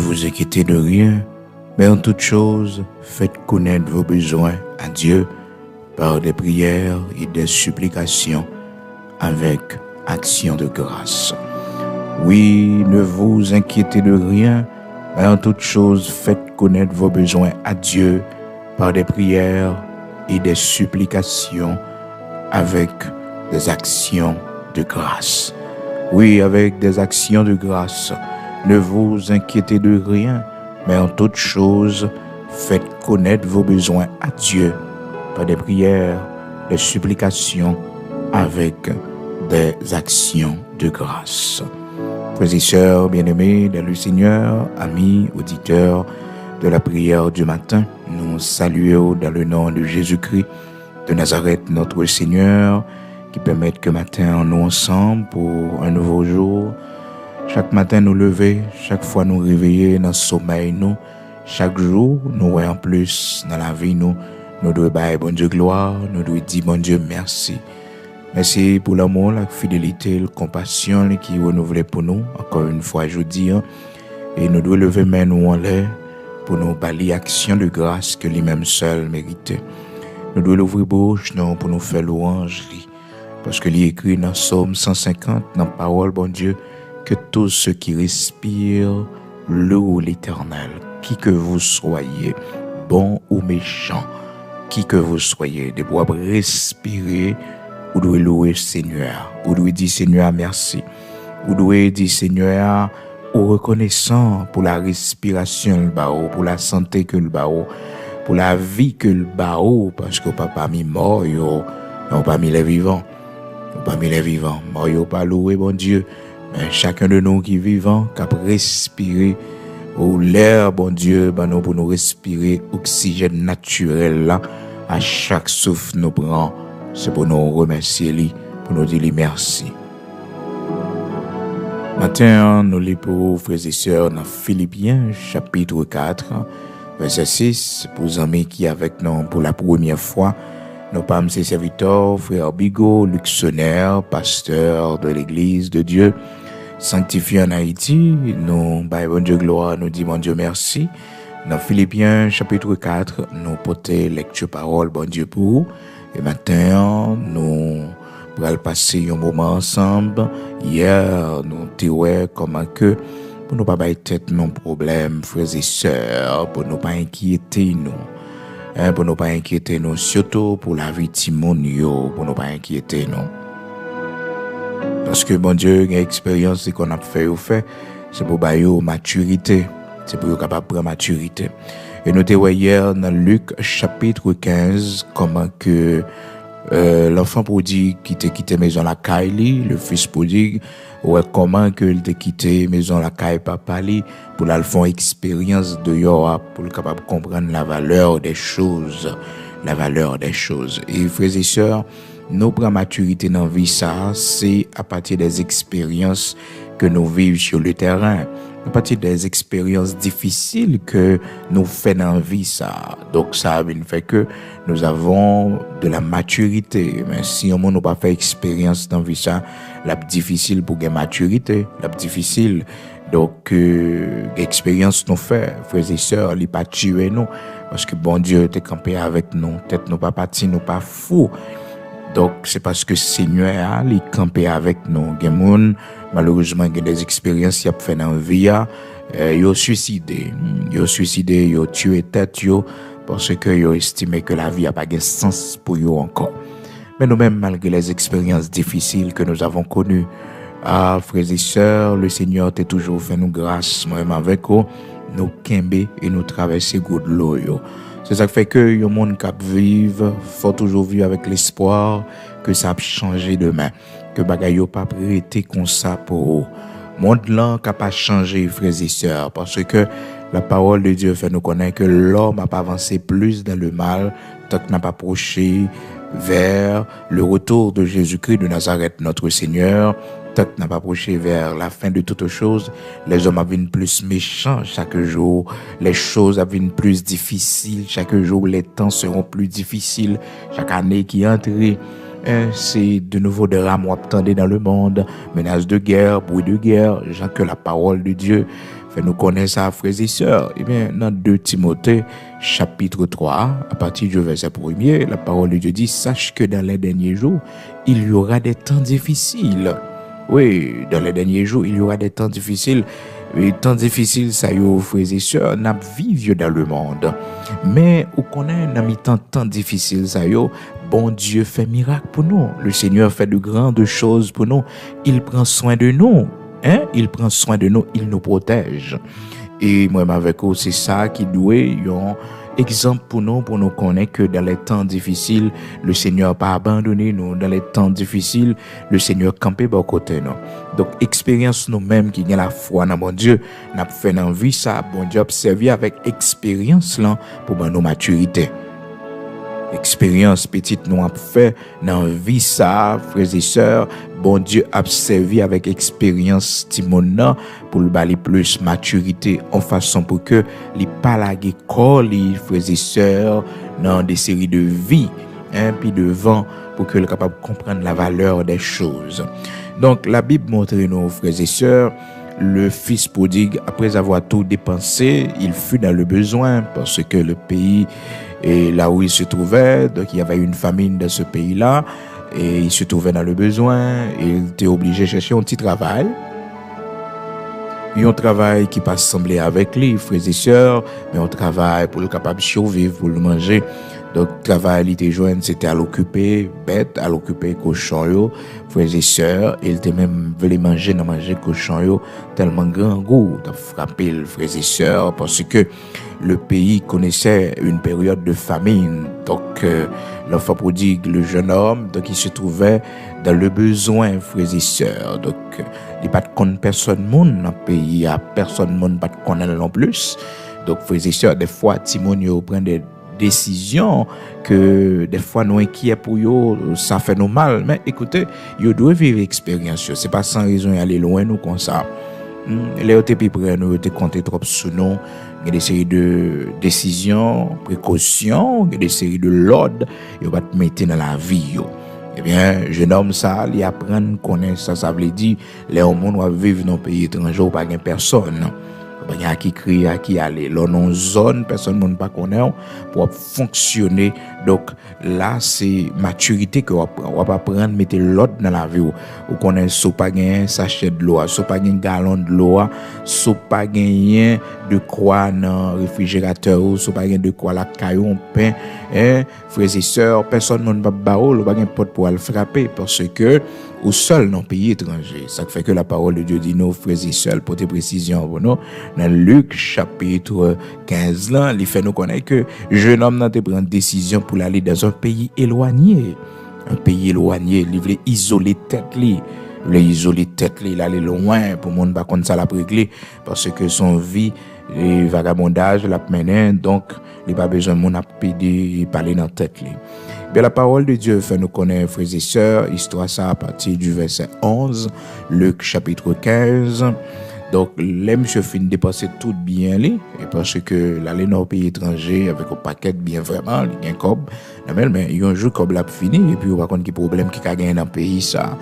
vous inquiétez de rien, mais en toute chose, faites connaître vos besoins à Dieu par des prières et des supplications avec action de grâce. Oui, ne vous inquiétez de rien, mais en toute chose, faites connaître vos besoins à Dieu par des prières et des supplications avec des actions de grâce. Oui, avec des actions de grâce. Ne vous inquiétez de rien, mais en toute chose, faites connaître vos besoins à Dieu par des prières, des supplications avec des actions de grâce. Frères et sœurs bien-aimés dans le Seigneur, amis, auditeurs de la prière du matin, nous saluons dans le nom de Jésus-Christ de Nazareth, notre Seigneur, qui permet que matin nous ensemble pour un nouveau jour. Chaque matin nous lever, chaque fois nous réveiller dans le sommeil nous, chaque jour nous voyons plus dans la vie nous devons bailler bon Dieu gloire, nous devons dire bon Dieu merci. Merci pour l'amour, la fidélité, la compassion qui est renouvelée pour nous, encore une fois je dis, et nous devons lever main nous en l'air pour nous balayer action de grâce que lui-même seul méritait. Nous devons l'ouvrir bouche non, pour nous faire louangerie, parce que il est écrit dans Psaume 150, dans la parole bon Dieu, que tous ceux qui respirent louent l'Éternel, qui que vous soyez, bon ou méchant, qui que vous soyez, de pouvoir respirer, vous devez louer le Seigneur, vous devez dire Seigneur merci, vous devez dire Seigneur au reconnaissant pour la respiration le bao, pour la santé que le bao, pour la vie que le bao, parce que papa mis mort yo, non pas mis les vivants, pas mis les vivants, mort yo pas loué bon Dieu, mais chacun de nous qui vivant, qui a respiré ou l'air bon Dieu, ben nous pour nous respirer oxygène naturel là, à chaque souffle nous prend. C'est pour nous remercier lui, pour nous dire lui merci. Matin, nous lisons pour frères et sœurs dans Philippiens, chapitre 4, verset 6, pour les amis qui avec nous pour la première fois. Nous sommes ses serviteurs, frère Bigot, luxonnaire, pasteur de l'église de Dieu, sanctifié en Haïti. Nous, bon Dieu gloire, nous disons bon Dieu merci. Dans Philippiens, chapitre 4, nous portons lecture parole, bon Dieu pour vous. Et maintenant, nous allons passer un moment ensemble. Hier, nous t'étions comment que, pour ne pas bailler tête nos problèmes, frères et sœurs, pour ne pas inquiéter nous. Pour ne pas inquiéter nous, surtout pour la vie Timonio, pour ne pas inquiéter nous. Parce que, bon Dieu, une expérience qu'on a fait, c'est pour bailler maturité. C'est pour être capable de prendre maturité. Et nous t'étions hier dans Luc chapitre 15, comment que l'enfant prodigue qui t'a quitté maison la caille, le fils prodigue, comment que il t'a quitté maison la caille papa li, pour la faire expérience de yo, pour le capable de comprendre la valeur des choses, Et frères et sœurs, nos prendre maturité dans la vie ça, c'est à partir des expériences que nous vivons sur le terrain. À partir des expériences difficiles que nous faisons dans la vie, ça. Donc, ça fait que nous avons de la maturité. Mais si on n'a pas fait expérience dans la vie, ça, la difficile pour gagner maturité, la difficile. Donc, expérience nous fait, frères et sœurs, il pas tuer nous. Parce que bon Dieu était campé avec nous. Peut-être nous pas partis, nous pas fous. Donc, c'est parce que Seigneur, il campé avec nous. Gen malheureusement, il y a des expériences qu'il a fait dans la vie. Ils ont suicidé, ils ont tué tête, parce qu'ils ont estimé que la vie n'a pas de sens pour eux encore. Mais nous-mêmes, malgré les expériences difficiles que nous avons connues, frères et sœurs, le Seigneur a toujours fait nous grâce, moi-même avec eux, nous kembe et nous traverser good l'eau. C'est ça qui fait que le monde qui vivre, faut toujours vivre avec l'espoir que ça va changer demain, que bagay yo pas prêté comme ça pour eux. Monde là qui pas changer, frères et sœurs, parce que la parole de Dieu fait nous connaître que l'homme n'a pas avancé plus dans le mal tant qu'il n'a pas approché vers le retour de Jésus-Christ de Nazareth, notre Seigneur. Tant qu'il n'a pas approché vers la fin de toutes choses, les hommes deviennent plus méchants chaque jour, les choses deviennent plus difficiles chaque jour, les temps seront plus difficiles chaque année qui entre. C'est de nouveau des rames attendez dans le monde, menaces de guerre, bruit de guerre, que la parole de Dieu fait nous connaître ça, frères et sœurs. Eh bien, dans 2 Timothée, chapitre 3, à partir du verset 1er, la parole de Dieu dit, sache que dans les derniers jours, il y aura des temps difficiles. Oui, dans les derniers jours, il y aura des temps difficiles. Les temps difficiles, ça y est, frères et sœurs, n'a vivre dans le monde. Mais, on connaît, dans les temps difficiles, ça y est, bon Dieu fait miracle pour nous. Le Seigneur fait de grandes choses pour nous. Il prend soin de nous. Il prend soin de nous, il nous protège. Et moi, avec vous, c'est ça qui doit un exemple pour nous connaître que dans les temps difficiles, le Seigneur n'a pas abandonné nous. Dans les temps difficiles, le Seigneur campé à côté nous. Donc, expérience nous-mêmes qui ont la foi dans mon Dieu, n'a fait dans vie ça, bon Dieu observé avec expérience là pour nos maturité. Expérience petite nous a fait dans vie ça, frères et sœurs, bon Dieu a servi avec expérience Timona pour le bali plus maturité en façon pour que les palaguer corps les frères et sœurs dans des séries de vie puis devant pour que le capable comprendre la valeur des choses. Donc la Bible montre nos frères et sœurs le fils prodigue, après avoir tout dépensé, il fut dans le besoin parce que le pays et là où il se trouvait, donc il y avait une famine dans ce pays-là, et il se trouvait dans le besoin, et il était obligé de chercher un petit travail. Un travail qui pas sembler avec lui, frères et sœurs, mais un travail pour le capable de survivre, pour le manger. Donc, le travail, il était joint, c'était à l'occuper bête, à l'occuper cochon, yo, frères et sœurs, et il était même voulu manger cochon, yo, tellement grand goût, de frapper le frères et sœurs, parce que le pays connaissait une période de famine. Donc, l'enfant prodigue, le jeune homme, donc il se trouvait dans le besoin, frères et sœurs. Donc, il n'y a pas de compte personne monde dans le pays, il n'y a personne monde pas de connaître non plus. Donc, frères et sœurs, des fois, Timon prend des décisions que des fois nous inquiets pour eux, ça fait nous mal. Mais écoutez, ils doivent vivre l'expérience. C'est pas sans raison d'aller loin nous comme ça. Les autres pays près nous étaient comptés trop sous nous. Il y a des séries de décisions, précautions, il y a des séries de l'ordre, ils vont te mettre dans la vie. Eh bien, jeune homme ça, il apprend à connaître ça, ça veut dire, les hommes va vivre dans un pays étranger, pas de personne. Il y a qui crie, à qui aller. Là, dans une zone, personne ne pas connaître pour fonctionner. Donc, là, c'est maturité que on va prendre, mettre l'autre dans la vie. Ou connaît, si pas gagner sachet de l'eau, si pas gagner gallon de l'eau, si pas gagner de quoi dans le réfrigérateur, si pas gagner de quoi la caillou, pain, frères et sœurs, personne ne va pas ou pas gagner porte pour le frapper parce que ou seul dans le pays étranger. Ça fait que la parole de Dieu dit nos frères et sœurs pour tes précisions pour nous. Dans Luc chapitre 15 là, il fait nous connaître que jeune homme n'a te prendre décision pour aller dans un pays éloigné. Un pays éloigné, il voulait isoler tête li. Il voulait isoler tête li, il allait loin pour monde pas comme ça la régler parce que son vie et vagabondage la mené donc il pas besoin mon a pédé parler dans tête li. Bien, la parole de Dieu fait nous connaître, frères et sœurs, histoire ça à partir du verset 11, Luc chapitre 15. Donc, les monsieur fin dépenser tout bien li, et parce que l'aller dans un pays étranger avec un paquet bien vraiment, il y a un cob, mais il y a un jour comme l'a fini, et puis on va connaître qui problème qui a gagné dans le pays ça.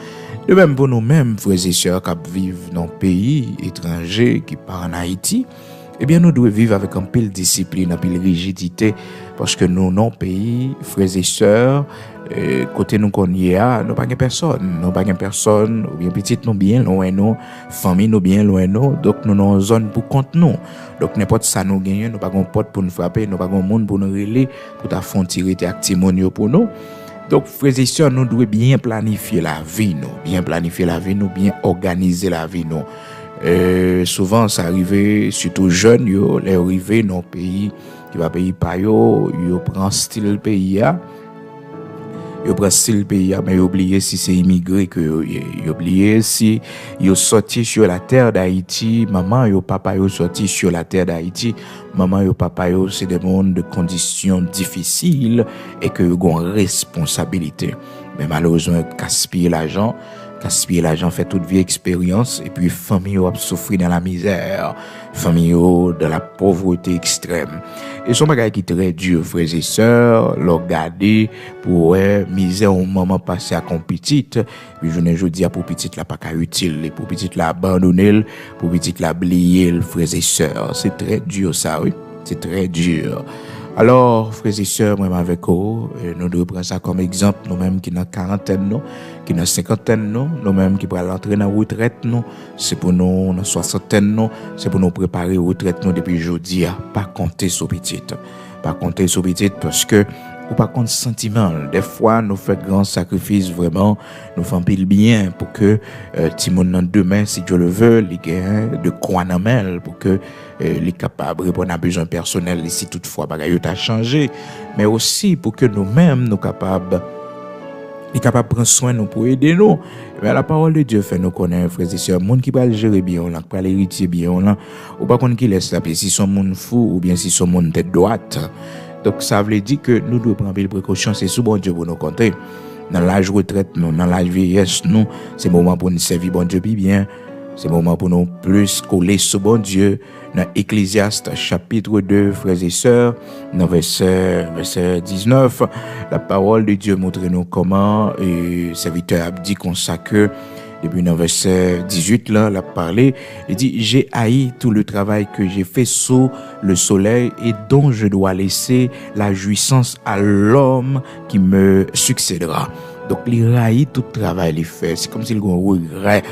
De même pour nous-mêmes, frères et sœurs, qui vivent dans un pays étranger, qui part en Haïti, eh bien, nous devons vivre avec un peu de discipline, un peu de rigidité, parce que nous, non pays, frères et sœurs, côté nous qu'on y a, nous pas personne, ou bien petite nous bien loin nous, famille nous bien loin nous, donc nous dans une zone pour compte nous. Donc n'importe ça nous gagne, nous pas gon porte pour nous frapper, nous pas gon monde pour nous relayer, pour ta font tirer tes actimonio pour nous. Donc frères et sœurs, nous devons bien planifier la vie nous, bien organiser la vie nous. Souvent ça arrive surtout jeunes yo les arriver dans pays qui va pays pa yo prend style pays mais yo oublié si c'est immigré que yo oublié si yo sorti sur la terre d'Haïti, maman yo papa yo sorti sur la terre d'Haïti, maman yo papa yo c'est des mondes de conditions difficiles et que yo ont responsabilité. Mais malheureusement gaspiller l'argent gaspiller l'argent, fait toute vie expérience, et puis famille a souffert dans la misère, famille dans la pauvreté extrême. Et son bagage qui est très dur, frères et sœurs, l'ont gardé pour misère au moment passé à comme petite, puis je dis pour petite là pas utile, et pour petite là abandonner, pour petite là oublier, frères et sœurs. C'est très dur ça, oui. C'est très dur. Alors, frères et sœurs, moi avec vous, nous devons prendre ça comme exemple, nous-mêmes qui dans quarantaine, nous, qui dans cinquantaine, nous-mêmes qui pourrons entrer dans la retraite, nous, c'est pour nous dans soixantaine, nous, c'est pour nous préparer la retraite, nous, depuis aujourd'hui, pas compter sur petite. Pas compter sur petite parce que, ou pas contre sentiment. Des fois, nous faisons grand sacrifice, vraiment, nous faisons pile bien pour que, Timon demain, si Dieu le veut, les gains de quoi n'amène pour que, les capables de répondre à besoin personnel ici toutefois bagaille a changé, mais aussi pour que nous-mêmes nous capables de prendre soin nous pour aider nous. Mais la parole de Dieu fait nous connaître, frères et sœurs, monde qui va gérer bien là, qui va l'héritier bien là, ou pas qu'on qui laisse la si son monde fou ou bien si son monde tête droite. Donc ça veut dire que nous devons prendre des précautions, c'est sous bon Dieu pour nous compter. Dans l'âge retraite nous, dans l'âge vieillesse nous, c'est le moment pour nous servir bon Dieu bien. C'est le moment pour nous plus coller sur bon Dieu. Dans Ecclésiaste chapitre 2, frères et sœurs, dans verset 19, la parole de Dieu montre nous comment et serviteur a dit qu'on que depuis dans verset 18 là, il a parlé, il dit j'ai haï tout le travail que j'ai fait sous le soleil et dont je dois laisser la jouissance à l'homme qui me succédera. Donc, il raille tout le travail qu'il fait. C'est comme s'il regrette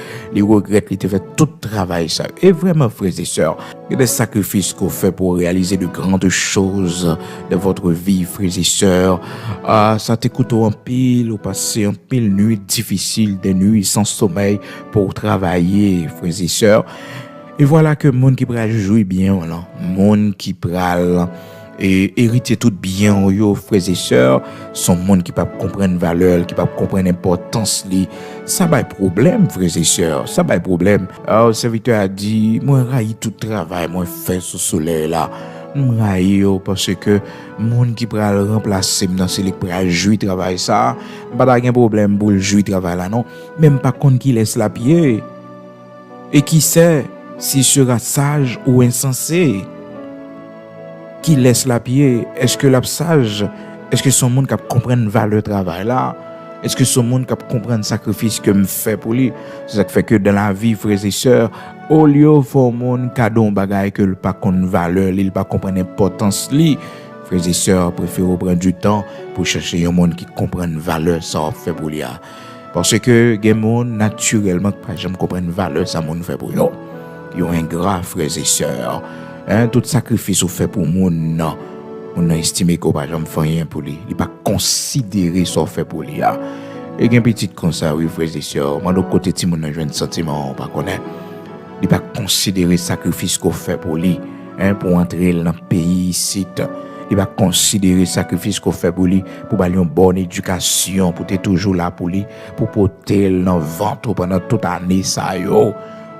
qu'il fait tout le travail. Ça. Et vraiment, frères et sœurs, il y a des sacrifices qu'on fait pour réaliser de grandes choses de votre vie, frères et sœurs. Ça t'écoute en pile, ou passer en pile nuit difficile, des nuits sans sommeil pour travailler, frères et sœurs. Et voilà que le monde qui pral jouer bien, voilà. Monde qui pral et hériter tout bien yo frères et sœurs, son monde qui pas comprendre valeur, qui pas comprendre importance li, ça va problème frères et sœurs, ça va problème. Alors serviteur a dit moi raille tout travail moi fait sous soleil là. Moi raille parce que monde qui pral remplacer dans c'est qui pral jouer travail ça, pas de problème pour jouer travail là non, même pas compte qui laisse la pied. Et qui sait s'il sera sage ou insensé. Qui laisse la pied, est-ce que l'ab sage, est-ce que son monde qui comprend valeur travail là, est-ce que son monde qui comprend le sacrifice que me fait pour lui, c'est ça qui fait que dans la vie frères et sœurs, au lieu faut monde cadeau bagaille que le pas connaît valeur, il pas comprend l'importance li, frères et sœurs préfèrent prendre du temps pour chercher un monde qui comprend valeur ça fait pour lui. Parce que gen monde naturellement pas jamais comprendre valeur ça monde fait pour yo. Yo ingrat frères et sœurs. Tout sacrifice ou fait pour moun non. On a estimé qu'on pas jamais faire rien pour lui. Il pas considérer ça fait pour lui. Et gen petit comme ça oui frères et sœurs, moi de côté ti moun joine sentiment pas connaît. Il pas considérer sacrifice qu'on fait pour lui, pour entrer dans le pays ici. Il va considérer sacrifice qu'on fait pour lui, pour lui une bonne éducation, pour être toujours là pour lui, pour porter dans le ventre pendant toute l'année ça yo.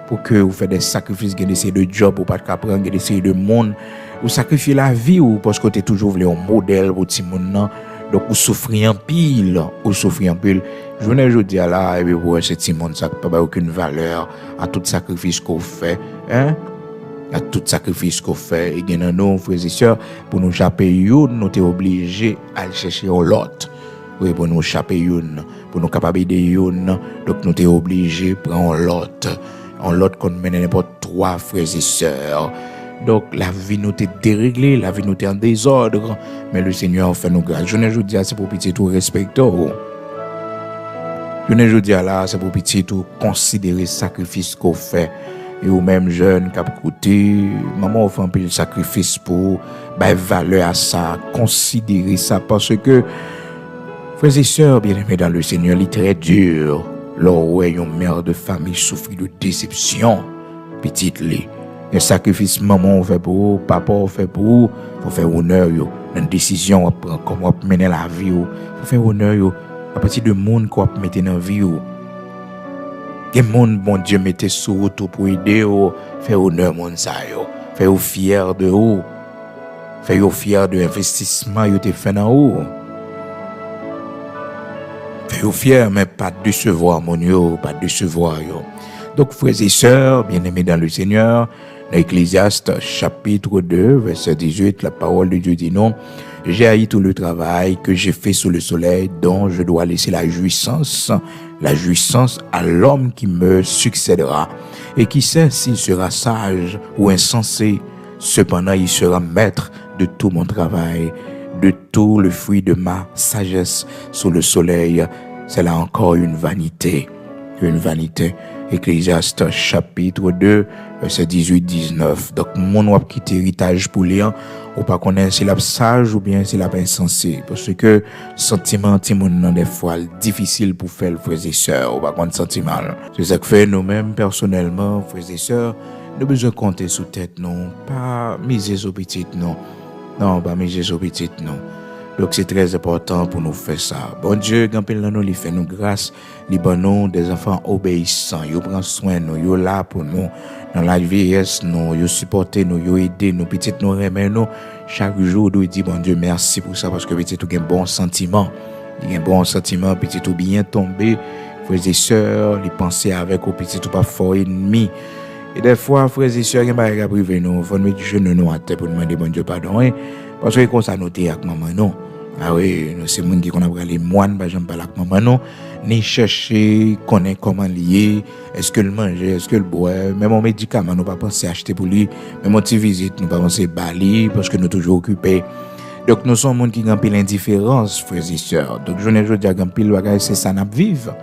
Pour que vous faites des sacrifices, des séries de job, ou pas de prendre des séries de monde, vous sacrifiez la vie ou parce que vous êtes toujours voulu un modèle pour tout le monde. Donc vous souffrez en pile, Je ne dis là, et puis pour ce petit monde, ça n'a pas aucune valeur à tout sacrifice qu'on fait, à tout sacrifice qu'on fait. Et bien nous, frères et sœurs, pour nous chaper nous sommes obligés à chercher l'autre. Oui, pour nous chaper pour nous capables d'aider donc nous sommes obligés de prendre l'autre. En l'autre qu'on mène n'importe trois frères et sœurs. Donc la vie nous est déréglée, la vie nous est en désordre, mais le Seigneur fait nous grâce. Je ne dis pas c'est pour petit tout respecter. Je ne dis là c'est pour petit tout considérer le sacrifice qu'on fait. Et ou même jeune qui a écouté, maman fait un peu de sacrifice pour valeur à ça, considérer ça parce que frères et sœurs bien-aimés dans le Seigneur, il est très dur. Lors où une mère de famille souffre de déception, petite li. Un sacrifice maman fait pour vous, papa fait pour vous, faut faire honneur yo. Une décision à prendre comment mener la vie yo, faut faire honneur yo. À partir de monde qu'on mettre dans vie yo. Que monde bon Dieu mette sur route pour aider yo, faire honneur monde ça yo, faire fier de vous. Faire fier de l'investissement yo te fait dans vous. Soyez fiers, mais pas décevoir, mon yo, pas décevoir, yo. Donc, frères et sœurs, bien-aimés dans le Seigneur, dans Ecclésiaste, chapitre 2, verset 18, la parole de Dieu dit non. J'ai haï tout le travail que j'ai fait sous le soleil, dont je dois laisser la jouissance à l'homme qui me succédera. Et qui sait s'il sera sage ou insensé, cependant il sera maître de tout mon travail, de tout le fruit de ma sagesse sous le soleil. C'est là encore une vanité. Une vanité. Ecclésiaste chapitre 2, verset 18-19. Donc, mon wap quitte héritage pour lire, ou pas connaître si la sage ou bien si la insensé. Parce que sentiment, timon, des fois, difficile pour faire frères et sœurs, ou pas connaître sentiment. C'est ça que fait nous-mêmes, personnellement, frères et sœurs, nous besoin compter sous tête, non. Pas miser sur petite, non. Non, pas miser sur petite, non. Donc, c'est très important pour nous faire ça. Bon Dieu, quand il fait nous grâce, il bon nous des enfants obéissants. Il prend soin de nous, il là pour nous. Dans la vieillesse, nous, il supporte nous, il aide nous, petit nous remet nous. Chaque jour, il dit, bon Dieu, merci pour ça, parce que petit tout a un bon sentiment. Il a un bon sentiment, petit tout bien tombé. Frères et sœurs, il pensait avec au petit tout pas fort ennemi. Et des fois, frères et sœurs, il y a pas à priver nous. Il faut mettre genoux nous à terre pour demander bon Dieu pardon. Parce que comme ça, nous t'es avec maman, non. Ah oui, c'est moun qui qu'on a les moines, par exemple, avec maman, non. Ni chercher, connaître comment lier, est-ce que le manger, est-ce que le boire, même mon médicament, nous pas penser acheter pour lui, même mon petit visite, nous pas penser bali, parce que nous toujours occupés. Donc, nous sommes moun qui ont pile l'indifférence, frères et sœurs. Donc, je ne dis pas pile bagage, c'est ça, nous vivre.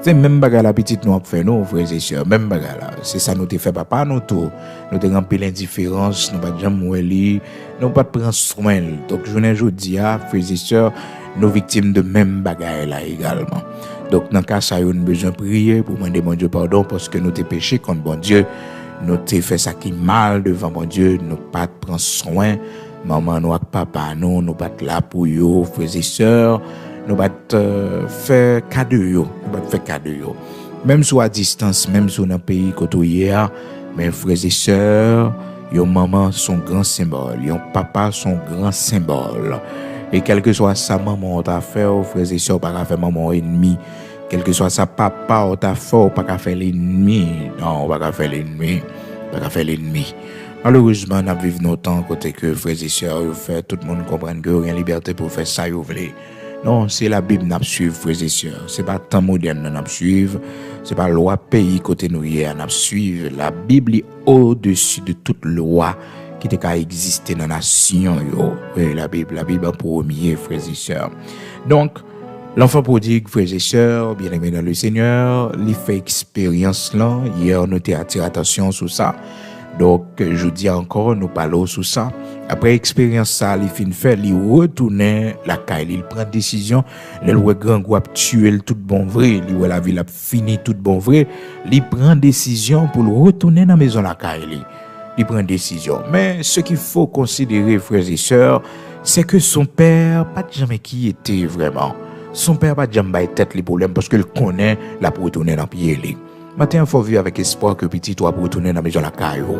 C'est même bagarre la petite nous fait nous frères et sœurs, même bagarre là, c'est ça nous te fait papa nous tout, nous te rempli l'indifférence, nous pas jamais mourir, nous pas prendre soin. Donc je dis à frères et sœurs, nous victimes de même bagarre là également. Donc dans cas ça, nous avons besoin de prier pour demander mon Dieu pardon parce que nous t'ai péché contre bon Dieu, nous t'ai fait ça qui mal devant mon Dieu, nous pas prendre soin, maman nous avec papa nous pas là pour eux frères et sœurs. Nous va faire cadeau yo, nous va faire cadeau yo. Même si à distance, même si dans un pays côté mes frères et sœurs, yo maman son grand symbole, yo papa son grand symbole. Et quel que soit sa maman t'a fait, frères et sœurs pas faire maman ennemi. Quel que soit sa papa t'a fait, pas faire l'ennemi. Non, pas faire l'ennemi, pas faire l'ennemi. Malheureusement, nous vivons nos temps côté que frères et sœurs yo fait tout le monde comprenne que rien liberté pour faire ça yo voulez. Non, c'est la Bible n'a suivre frères et sœurs. C'est pas temps moderne n'a suivre. C'est pas loi pays côté nous hier n'a suivre. La Bible est au-dessus de toute loi qui te ka exister dans la nation yo. Oui, la Bible en premier frères et sœurs. Donc l'enfant prodigue frères et sœurs, bien-aimés dans le Seigneur, il fait expérience là. Hier nous t'ai attiré attention sur ça. Donc, je dis encore, nous parlons sur ça. Après expérience ça, il fin fait, il retourne la caille, il prend décision, le grand groupe tuer tout bon vrai, il la ville a fini tout bon vrai, il prend décision pour retourner dans la maison la caille. Il prend décision. Mais ce qu'il faut considérer, frères et sœurs, c'est que son père, pas jamais qui était vraiment. Son père pas jamais tête les problèmes parce qu'il connaît la pour retourner dans le pied. Maintenant, il faut vivre avec espoir que petit toi pour retourner dans la maison la caillou.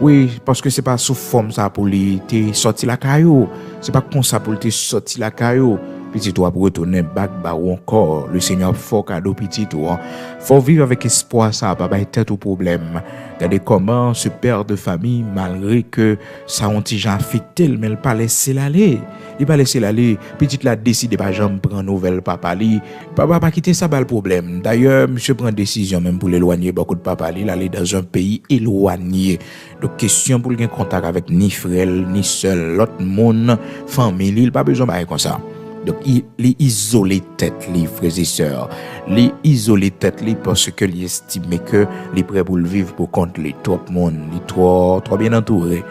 Oui, parce que c'est pas sous forme ça pour lui sorti la caillou. C'est pas comme ça pour lui sorti la caillou. Petit toi pour retourner back bas ou encore le Seigneur faut cadeau petit toi. Faut vivre avec espoir ça, pas bailler tête au problème. Regardez comment ce père de famille malgré que ça ont déjà affecté mais il pas laisser l'aller. Il pas laisser l'aller. Petite la décide pas jamais prendre nouvelle papa li. Papa pas quitter ça pas le problème. D'ailleurs, monsieur prend décision même pour l'éloigner beaucoup de papa li, aller dans un pays éloigné. Donc question pour gagner contact avec ni frère ni seul l'autre monde famille, il pas besoin de comme ça. Donc, il isole tête, les frères et sœurs. Il isole tête, parce que il estime que les prêt pour le vivre pour compte les trop monde, les trop bien entouré.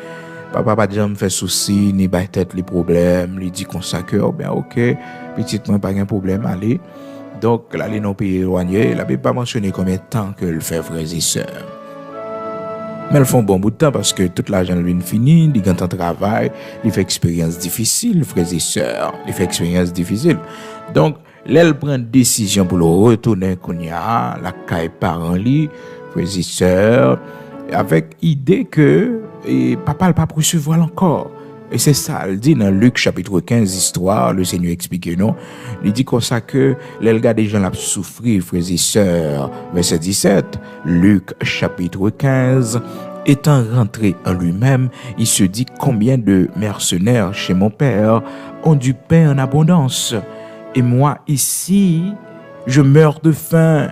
Papa pas jamais fait souci, ni ba tête les problèmes, il dit comme ça que, oh ben ok, petite moi pas de problème, allez. Donc, là, les non pays éloignés, il n'avait pas mentionné combien de temps que le fait frères et sœurs. Mais ils font bon bout de temps parce que toute l'argent lui fini, il gagne un travail, il fait expérience difficile, frères et sœurs, il fait expérience difficile. Donc, là, il prend décision pour le retourner qu'on y a, la caille parents li, frères et sœurs, avec idée que papa n'a pas recevoir encore. Et c'est ça, il dit dans Luc chapitre 15, histoire, le Seigneur explique non. Il dit comme ça que les gars des gens là souffrir, frères et sœurs. Verset 17, Luc chapitre 15. Étant rentré en lui-même, il se dit combien de mercenaires chez mon père ont du pain en abondance. Et moi ici, je meurs de faim.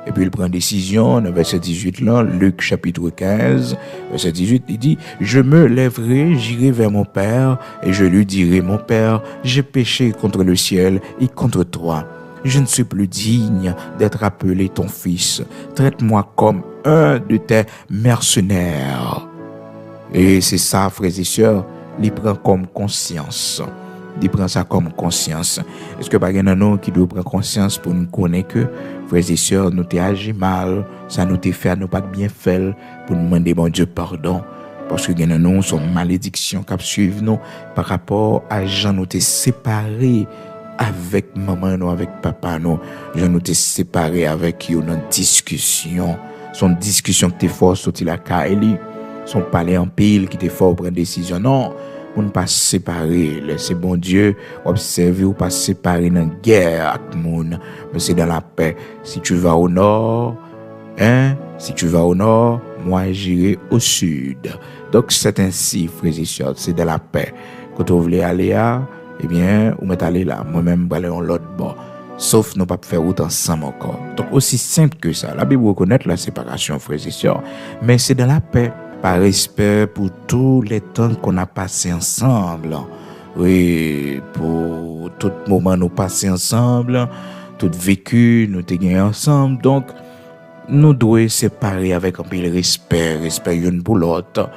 Et puis il prend décision, dans verset 18 là, Luc chapitre 15, verset 18, il dit, je me lèverai, j'irai vers mon père, et je lui dirai, mon père, j'ai péché contre le ciel et contre toi. Je ne suis plus digne d'être appelé ton fils. Traite-moi comme un de tes mercenaires. Et c'est ça, frères et sœurs, il prend comme conscience. Il prend ça comme conscience. Est-ce que par exemple, nous qui doit prendre conscience pour nous connaître que, frères et sœurs, nous t'ai agi mal, ça nous t'ai fait, nous pas bien fait, pour nous demander, bon Dieu, pardon. Parce que nous, sont malédictions qui suivent nous par rapport à gens nous t'ai séparés avec maman, nous, avec papa, nous. Gens nous t'ai séparés avec eux dans discussion. Son discussion qui t'est fort, sorti la Kaeli. Son palais en pile qui t'est fort prendre décision. Non. On ne pas séparer, laissez bon Dieu observer ou pas séparer dans la guerre avec le monde, mais c'est dans la paix. Si tu vas au nord, si tu vas au nord, moi j'irai au sud. Donc c'est ainsi, frères et sœurs, c'est dans la paix. Quand vous voulez aller là, eh bien, vous mettez aller là, moi-même, je vais aller en l'autre bord. Sauf nous pas faire route ensemble encore. Donc aussi simple que ça. La Bible reconnaît la séparation, frères et sœurs, mais c'est dans la paix. Par respect pour tous les temps qu'on a passé ensemble. Oui, pour tout moment nous passé ensemble, tout vécu nous gagné ensemble. Donc, nous devons séparer avec un peu de respect l'une pour l'autre.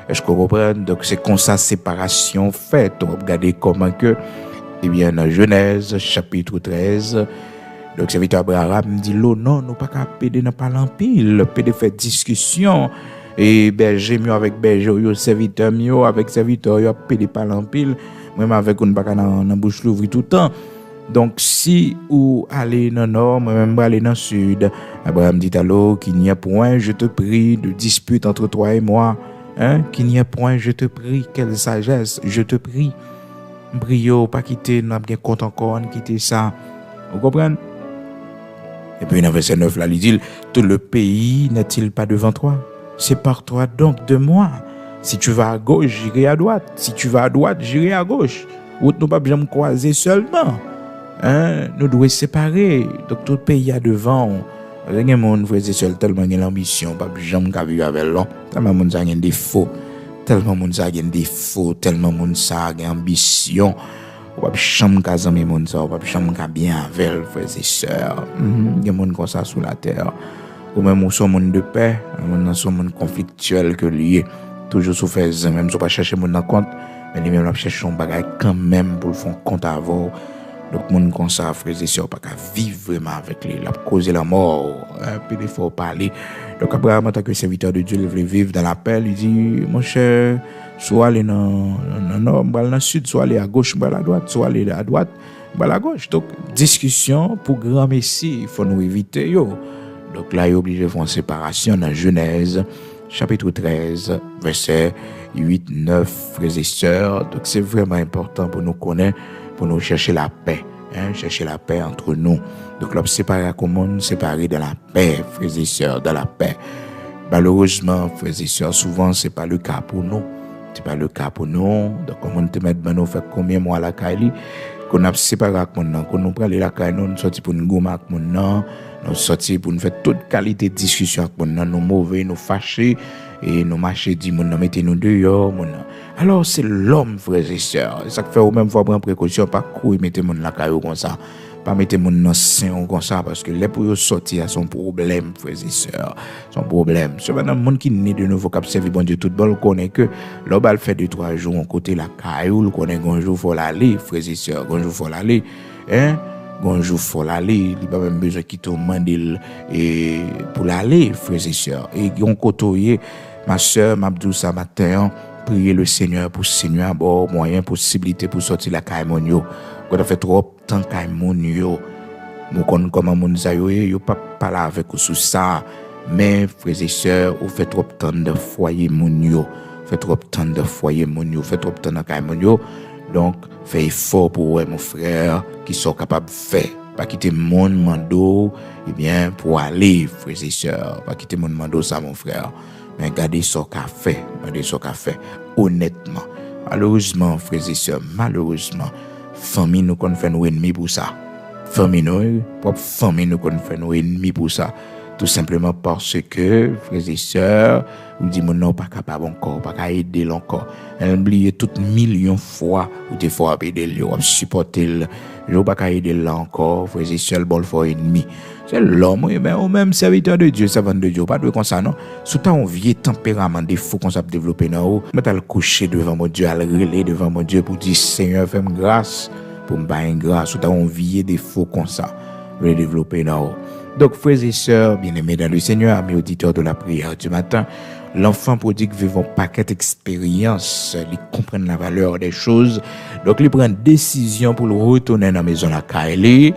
Est-ce que vous comprenez? Donc, c'est comme ça, séparation faite. Regardez comment que, eh bien, dans Genèse, chapitre 13, donc, serviteur Abraham me dit, non, nous pas qu'à péder dans pas l'empile, péder faire discussion. Et berger mieux avec berger, yo serviteur mieux avec serviteur, yo pédé par l'empile, même avec une pas dans bouche l'ouvrir tout le temps. Donc si ou aller dans le nord, même aller dans le sud, Abraham dit alors qu'il n'y a point, je te prie, de dispute entre toi et moi, qu'il n'y a point, je te prie, quelle sagesse, je te prie. Brio, pas quitter, n'a bien compte encore, quitter ça. Vous comprenez? Et puis dans verset 9 là, il dit, tout le pays n'est-il pas devant toi? Sépare-toi donc de moi. Si tu vas à gauche, j'irai à droite. Si tu vas à droite, j'irai à gauche. Ou nous pas jamais croiser seulement. Nous devons séparer. Donc tout le pays à devant. Rien monde frère et sœurs tellement l'ambition, pas jamais vivre avec l'homme. Tellement monde ça a des défauts. Tellement monde ça a des défauts, tellement monde ça a des ambitions. On pas jamais caser monde ça, on pas jamais bien avec frères et sœurs. Il y a monde comme ça sur la terre. Ou même, nous sommes un monde de paix, nous sommes un monde conflictuel que lié. Toujours sous fait, même si on pas chercher mon compte, mais les mêmes cherchent un bagage quand même pour le faire compte avant. Donc, monde comme ça, frères et sœurs, pas qu'à vivre vraiment avec lui, la causer la mort, puis il faut parler. Donc, Abraham, en tant que serviteur de Dieu, il veut vivre dans la paix, il dit, mon cher, soit aller dans le nord, dans le sud, soit aller à gauche, dans la droite, soit aller à droite, dans la gauche. Donc, discussion pour grand Messie, il faut nous éviter, yo. Donc là, il est obligé de faire une séparation dans Genèse, chapitre 13, verset 8, 9, frères et sœurs. Donc c'est vraiment important pour nous connaître, pour nous chercher la paix, chercher la paix entre nous. Donc là, séparer à comment séparer dans la paix, frères et sœurs, dans la paix. Malheureusement, frères et sœurs, souvent, c'est pas le cas pour nous. C'est pas le cas pour nous. Donc, comment on te met dans nous, fait combien de mois à la Kaili, qu'on a séparé avec mon nom, qu'on nous prend la Kaili, nous sorti pour nous gommer avec mon nom. Nous sortir pour nous faire toute qualité de discussion avec mon nous mauvais, nous fâcher et nous marcher dit mon mettez nous dehors mon. Alors c'est l'homme frères et sœurs, ça fait au même fois prendre précaution pas courir mettre mon la caillou comme ça, pas mettre mon dans sein comme ça parce que les pour sortir son problème frères et sœurs, son problème. Cependant monde qui né de nouveau cap servir bon Dieu tout bon connaît que l'obal fait 2-3 jours on côté la caillou, connaît un jour faut l'aller frères et sœurs, un jour faut l'aller Bonjour, faut l'aller, il n'y a pas même besoin qu'il te demande et pour l'aller, frères et sœurs. Et on côtoie, ma sœur, m'abdou ça matin, prier le Seigneur pour Seigneur à bord, moyen, possibilité pour sortir la caïmonio. Quand on fait trop de temps caïmonio, nous connaissons comment mon zayo, yo pas parler avec vous sur ça, mais frères et sœurs, on fait trop de temps de foyer monio. fait trop de temps de foyer mon yo, fait trop de temps dans caille mon yo. Donc fais effort pour ouais, mon frère qui sont capables de faire. Pas quitter mon mando, pour aller, frères et sœurs. Pas quitter mon mando, ça, mon frère. Mais regardez ce qu'a fait. Regardez ce qu'a fait. Honnêtement. Malheureusement, frères et sœurs, malheureusement, famille nous qu'on fait nos ennemis pour ça. Famille nous, propre famille nous qu'on fait nos ennemis pour ça. Tout simplement parce que, frères et sœurs, vous dites, non, pas capable encore, pas capable aider encore. Elle oublie tout millions de fois, ou des fois, aider le, ou supporter le, pas capable aider là encore, frères et sœurs, bon, for ennemi. C'est l'homme, mais au même serviteur de Dieu, servant de Dieu, pas de comme ça, non? Surtout, on vieil tempérament, des faux qu'on s'est développé dans haut, mais t'as le coucher devant mon Dieu, à le relais devant mon Dieu pour dire, Seigneur, fais-moi grâce, pour me bailler grâce, surtout, on vieil des faux comme ça, le développer dans haut. Donc, frères et sœurs, bien-aimés dans le Seigneur, amis auditeurs de la prière du matin, l'enfant prodigue vivant paquet d'expériences, il comprend la valeur des choses, donc il prend une décision pour le retourner dans la maison la Kaili.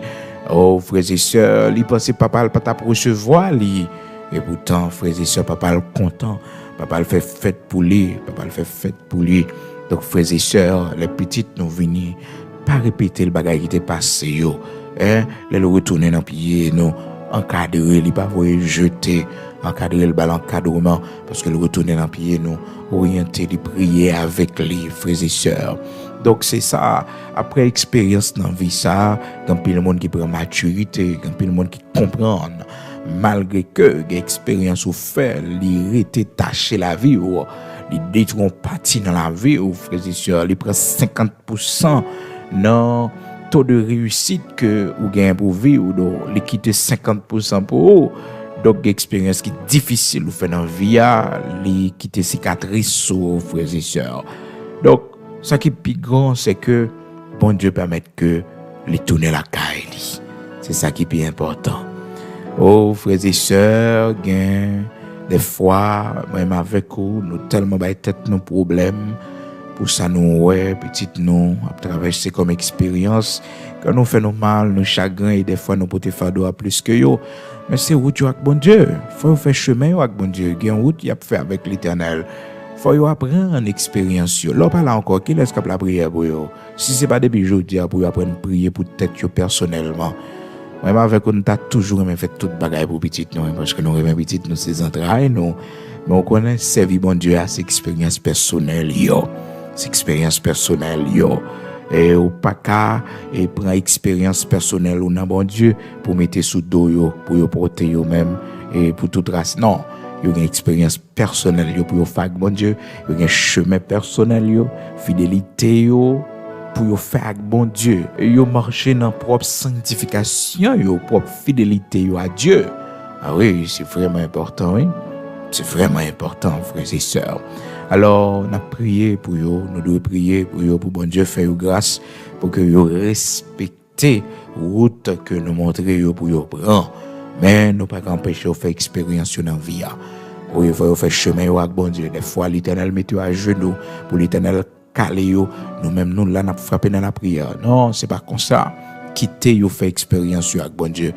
Oh, frères et sœurs, il pense papa le pas recevoir lui, et pourtant, frères et sœurs, papa le content, papa le fait fête pour lui, papa le fait fête pour lui. Donc, frères et sœurs, les petites nous venir pas répéter le bagage qui était passé yo, les retourner dans pied nous. Encadrer, il pas voyer jeter, encadrer le bal encadrement, parce que le retourner dans pied nous, orienter, les prier avec les frères et sœurs. Donc c'est ça, après expérience dans la vie, ça, quand le monde qui prend maturité, quand le monde qui comprend, malgré que l'expérience ou fait, il était taché la vie, ou il détruit partie dans la vie, ou frères et sœurs, il prend 50% non taux de réussite que ou gain pour vivre ou donc les quitter 50% pour eux. Donc expérience qui est difficile ou faire dans vie les quitter cicatrices sur frères et sœurs. Donc ça qui est plus grand c'est que bon Dieu permet que les tourner la caille. C'est ça qui est plus important. Oh frères et sœurs, gain des fois même avec vous nous tellement ba tête nos problèmes. Pour ça, nous, ouais, petite nous, à travers c'est comme expérience, quand nous faisons mal, nous chagrins, et des fois, nous pouvons faire d'eau plus que yo. Mais c'est route avec bon Dieu. Faut faire chemin avec bon Dieu. Il y a une route qui a fait avec l'Éternel. Faut apprendre une expérience. Là, pas là encore, qui laisse la prière pour yo? Si c'est pas depuis aujourd'hui, pour apprendre à prier pour tête yo personnellement. Même avec nous, t'as toujours fait toute bagaille pour petite nous, parce que nous remet petite nous, ses entrailles, nous. Mais on connaît servir bon Dieu à ses expériences personnelles, yo. Expérience personnelle yo et ou pas qu'à et prend expérience personnelle ou nan bon Dieu pour mettre sous dos yo pour yo porter yo même et pour toute race non yo une expérience personnelle yo pour yo faire bon Dieu yo un chemin personnel yo fidélité yo pour yo faire bon Dieu et yo marcher dans propre sanctification yo propre fidélité yo à Dieu. Ah oui, c'est vraiment important, oui. C'est vraiment important, frères et sœurs. Alors, on a prié pour eux, nous devons prier pour eux, pour bon Dieu faire grâce, pour que vous respectez la route que nous montrons pour eux prendre. Mais nous ne pouvons pas empêcher de faire expérience dans la vie. Il faut faire chemin avec bon Dieu. Des fois, l'Éternel met à genoux pour l'Éternel caler. Nous-mêmes, nous, là, nous frappons dans la prière. Non, ce n'est pas comme ça. Quittez, vous faire expérience avec bon Dieu.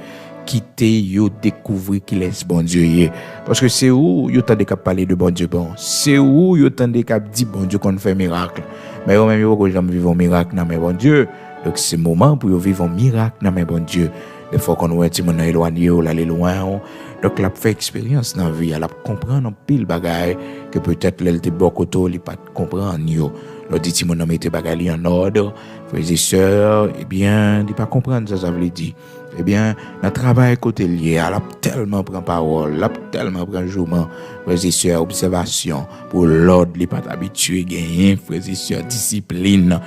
Quitter yo découvrir qui laisse bon Dieu parce que c'est où yo tande cap parler de bon Dieu bon c'est où yo tande cap dit bon Dieu qu'on fait miracle mais yo même yo ko jamais vivre un miracle dans mais bon Dieu donc c'est moment pour yo vivre un miracle dans mais bon Dieu des fois qu'on voit ti mon éloigné ou l'aller loin donc la fait expérience dans vie la comprendre en pile bagaille que peut-être elle te bon côté il pas comprendre yo le dit ti mon mettre bagaille en ordre frères et sœurs bien il pas comprendre ça veut dire eh bien, notre travail côté lié, elle a tellement pris parole, elle a tellement pris jourment, frères et sœurs, observation, pour l'ordre, les pas habitués, gagner, frères et sœurs, discipline,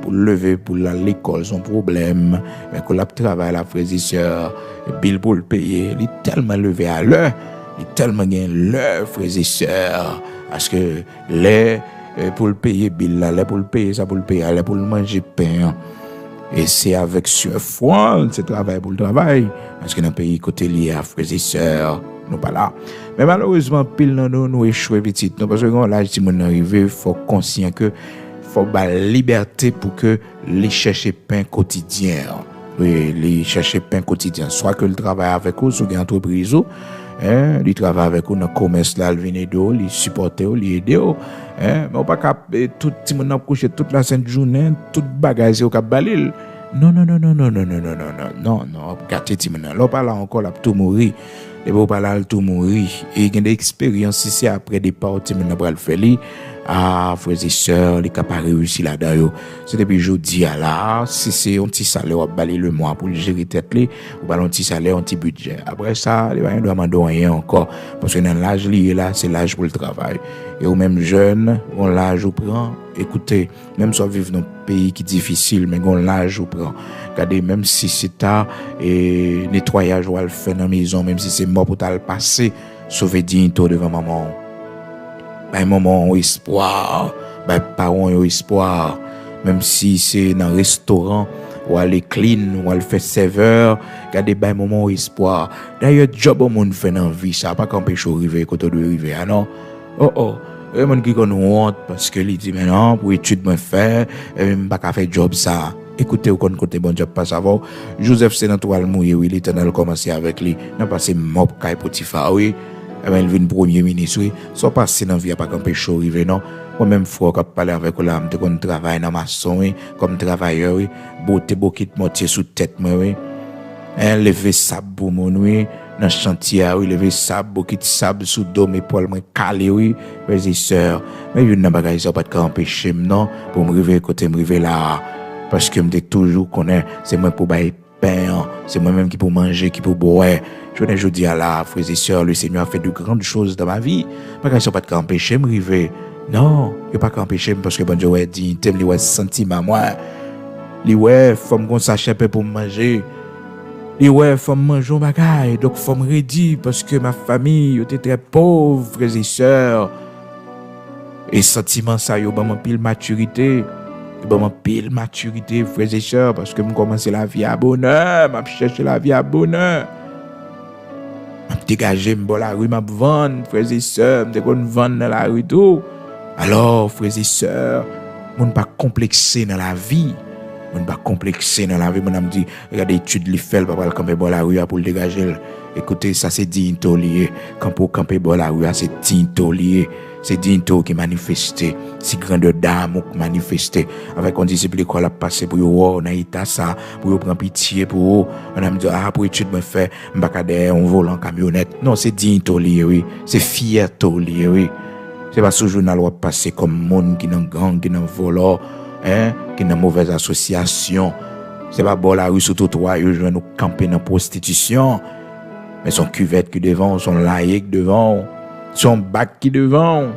pour lever, pour l'école, son problème, mais qu'on a travaillé, la frères et sœurs, bill pour le payer, il est tellement levé à l'heure, il est tellement gagné l'heure, frères et sœurs, parce que les, pour le payer, bill là, les pour le payer, ça pour le payer, les pour le manger pain, et c'est avec foi, c'est travail pour le travail. Parce que dans le pays côté lié à frères et sœurs, nous pas là. Mais malheureusement, pile nous échouons petit. Parce que quand l'âge si mon arrivé, faut conscient que faut la liberté pour que les chercher pain quotidien. Oui, les chercher pain quotidien. Soit que le travail avec eux, soit une entreprise, il travaille avec vous dans le commerce là, il vient aider, il supporte, il aide, mais on pas cap tout petit monde coucher toute la sainte journée, toute bagage au cap balil. Non, gâter petit monde. Là pas là encore là tout mourir. Et pour pas là tout mourir et il y a des expériences ici après départ petit monde pour le faire li. Ah, frères et sœurs, les capables réussir là-dedans. C'est depuis jeudi à là, si c'est un petit salaire, on va balayer le mois pour gérer tête li, ou pas un petit salaire, un petit budget. Après ça, les gens doivent demander rien encore. Parce que dans l'âge lié là, c'est l'âge pour le travail. Et au même jeune, on l'âge au prend. Écoutez, même si on vit dans un pays qui est difficile, mais on l'âge au prend. Regardez, même si c'est à nettoyage ou à le faire dans la maison, même si c'est mort pour le passer, sauver dignité devant maman. Ben maman ont espoir, ben parents ont espoir, même si c'est dans un restaurant ou aller clean ou aller faire serveur, regardez ben maman ont espoir. D'ailleurs job au monde fait dans vie ça pas qu'empêcher arriver quand on doit arriver ah non. Et mon qui qu'on honte parce que il dit maintenant pour étude moi faire même pas qu'à faire job ça. Écoutez, au côté bon job pas savoir. Joseph c'est dans toile mouillé, oui, l'Éternel commencer avec lui. N'a passé mob kay Potiphar, oui. Il vient premier ministre, oui. Soit passé dans la vie, pas qu'empêcher arriver, non. Moi-même, fois que je parle avec vous, là, je travaille dans ma maçon, oui, comme travailleur, oui. Beauté, bouquet de mortier sous tête, moi, oui. Lever sable pour mon, oui. Dans le chantier, oui, lever sable, bouquet de sable sous dos, mes poils, moi, calé, oui. Frères et sœurs. Mais il y a une bagaille, ça pas qu'empêcher, non. Pour me arriver, côté me arriver là. Parce que je me dis toujours qu'on est, c'est moi pour bailler pain, c'est moi-même qui pour manger, qui pour boire. Je dis à la frères et sœurs, le Seigneur a fait de grandes choses dans ma vie. Pas qu'ils sont pas de empêcher me river. Non, il pas qu'empêcher parce que bon Dieu ouais dit, t'aimes les ouais sentiment moi. Les ouais femme qu'on s'achète pour manger. Les ouais femme manger bagaille, donc femme ready parce que ma famille était très pauvre, frères et sœurs. Et sentiment ça yo ba mon pile maturité. Mon pile maturité, frères et sœurs, parce que je commence la vie à bonheur, je cherche la vie à bonheur. Je dégage, je la rue, je vends, frères et sœurs, je vends dans la rue tout. Alors, frères et sœurs, je ne pas complexer dans la vie. Je ne pas complexer dans la vie. Je me dis, regardez, étude les fait, papa, le camper dans la rue pour le dégager. Écoutez, ça c'est dignité lié. Quand pour camper dans la rue, c'est dignité lié. C'est dignité qui manifeste. C'est grandeur d'âme qui manifeste. Avec on discipline qu'on a passé pour yo, on a été ça, pour prendre pitié pour on a me dit ah pour étude me faire m'bacadé on vole en camionnette. Non, c'est dignité lié oui, c'est fierté lié oui. C'est pas ce journal va passer comme monde qui dans gang, qui dans volant, qui dans mauvaise association. C'est pas bon la rue sur trottoir, yo joindre nous camper dans prostitution. Mais son cuvette qui devant, son laïque devant, son bac qui devant,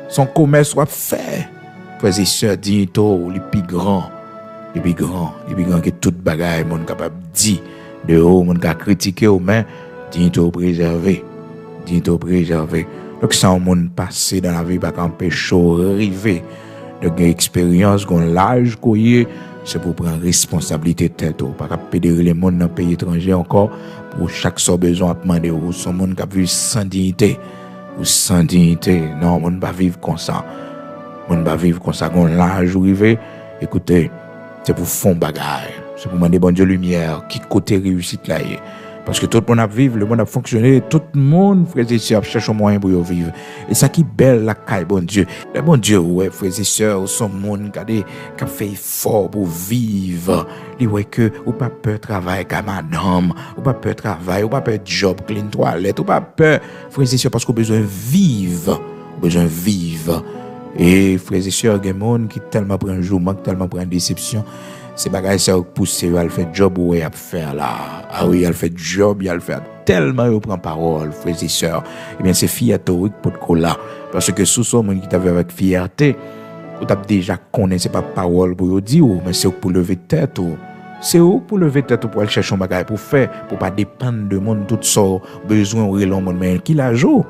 son commerce soit fait. Frères et sœurs, dignité, les plus grands que toute bagaille, mon capable dit, de haut, mon capable critiquer, mais dignité préservé. Donc, ça, on monde passé dans la vie, pas qu'empêcher arriver de expérience, qu'on l'âge, qu'on y est. C'est pour prendre responsabilité tête pas pédérer les monde dans le pays étranger encore pour chaque soit besoin à demander ou son monde qui vivre sans dignité non monde pas vivre comme ça quand l'âge arrivé écoutez c'est pour fond bagaille c'est pour demander bon Dieu lumière qui côté réussite là parce que tout le monde a vivre, le monde a fonctionné, tout le monde, frères et sœurs, cherche un moyen pour vivre. Et ça qui est belle, la caille, bon Dieu. Le bon Dieu, ouais, frères et sœurs, son monde, qui a fait effort pour vivre. Il ouais que, ou pas peur travailler comme madame, ou pas peur travailler, ou pas peur job, clean toilette, ou pas peur, frères et sœurs, parce qu'on a besoin de vivre. Et frères et sœurs, il y a des gens qui tellement prennent jour, tellement prennent déception. C'est bagaille ça pousse il fait job ou il a faire là ah oui il fait job il fait tellement il prend parole frères et sœurs et bien c'est fierté pour là parce que sous son monde qui t'avait avec fierté ou t'as déjà connaît c'est pas parole pour dire mais c'est pour lever tête c'est pour lever tête pour aller chercher un bagaille pour faire pour pas dépendre de monde tout ça besoin ou relon monde mais qui la joue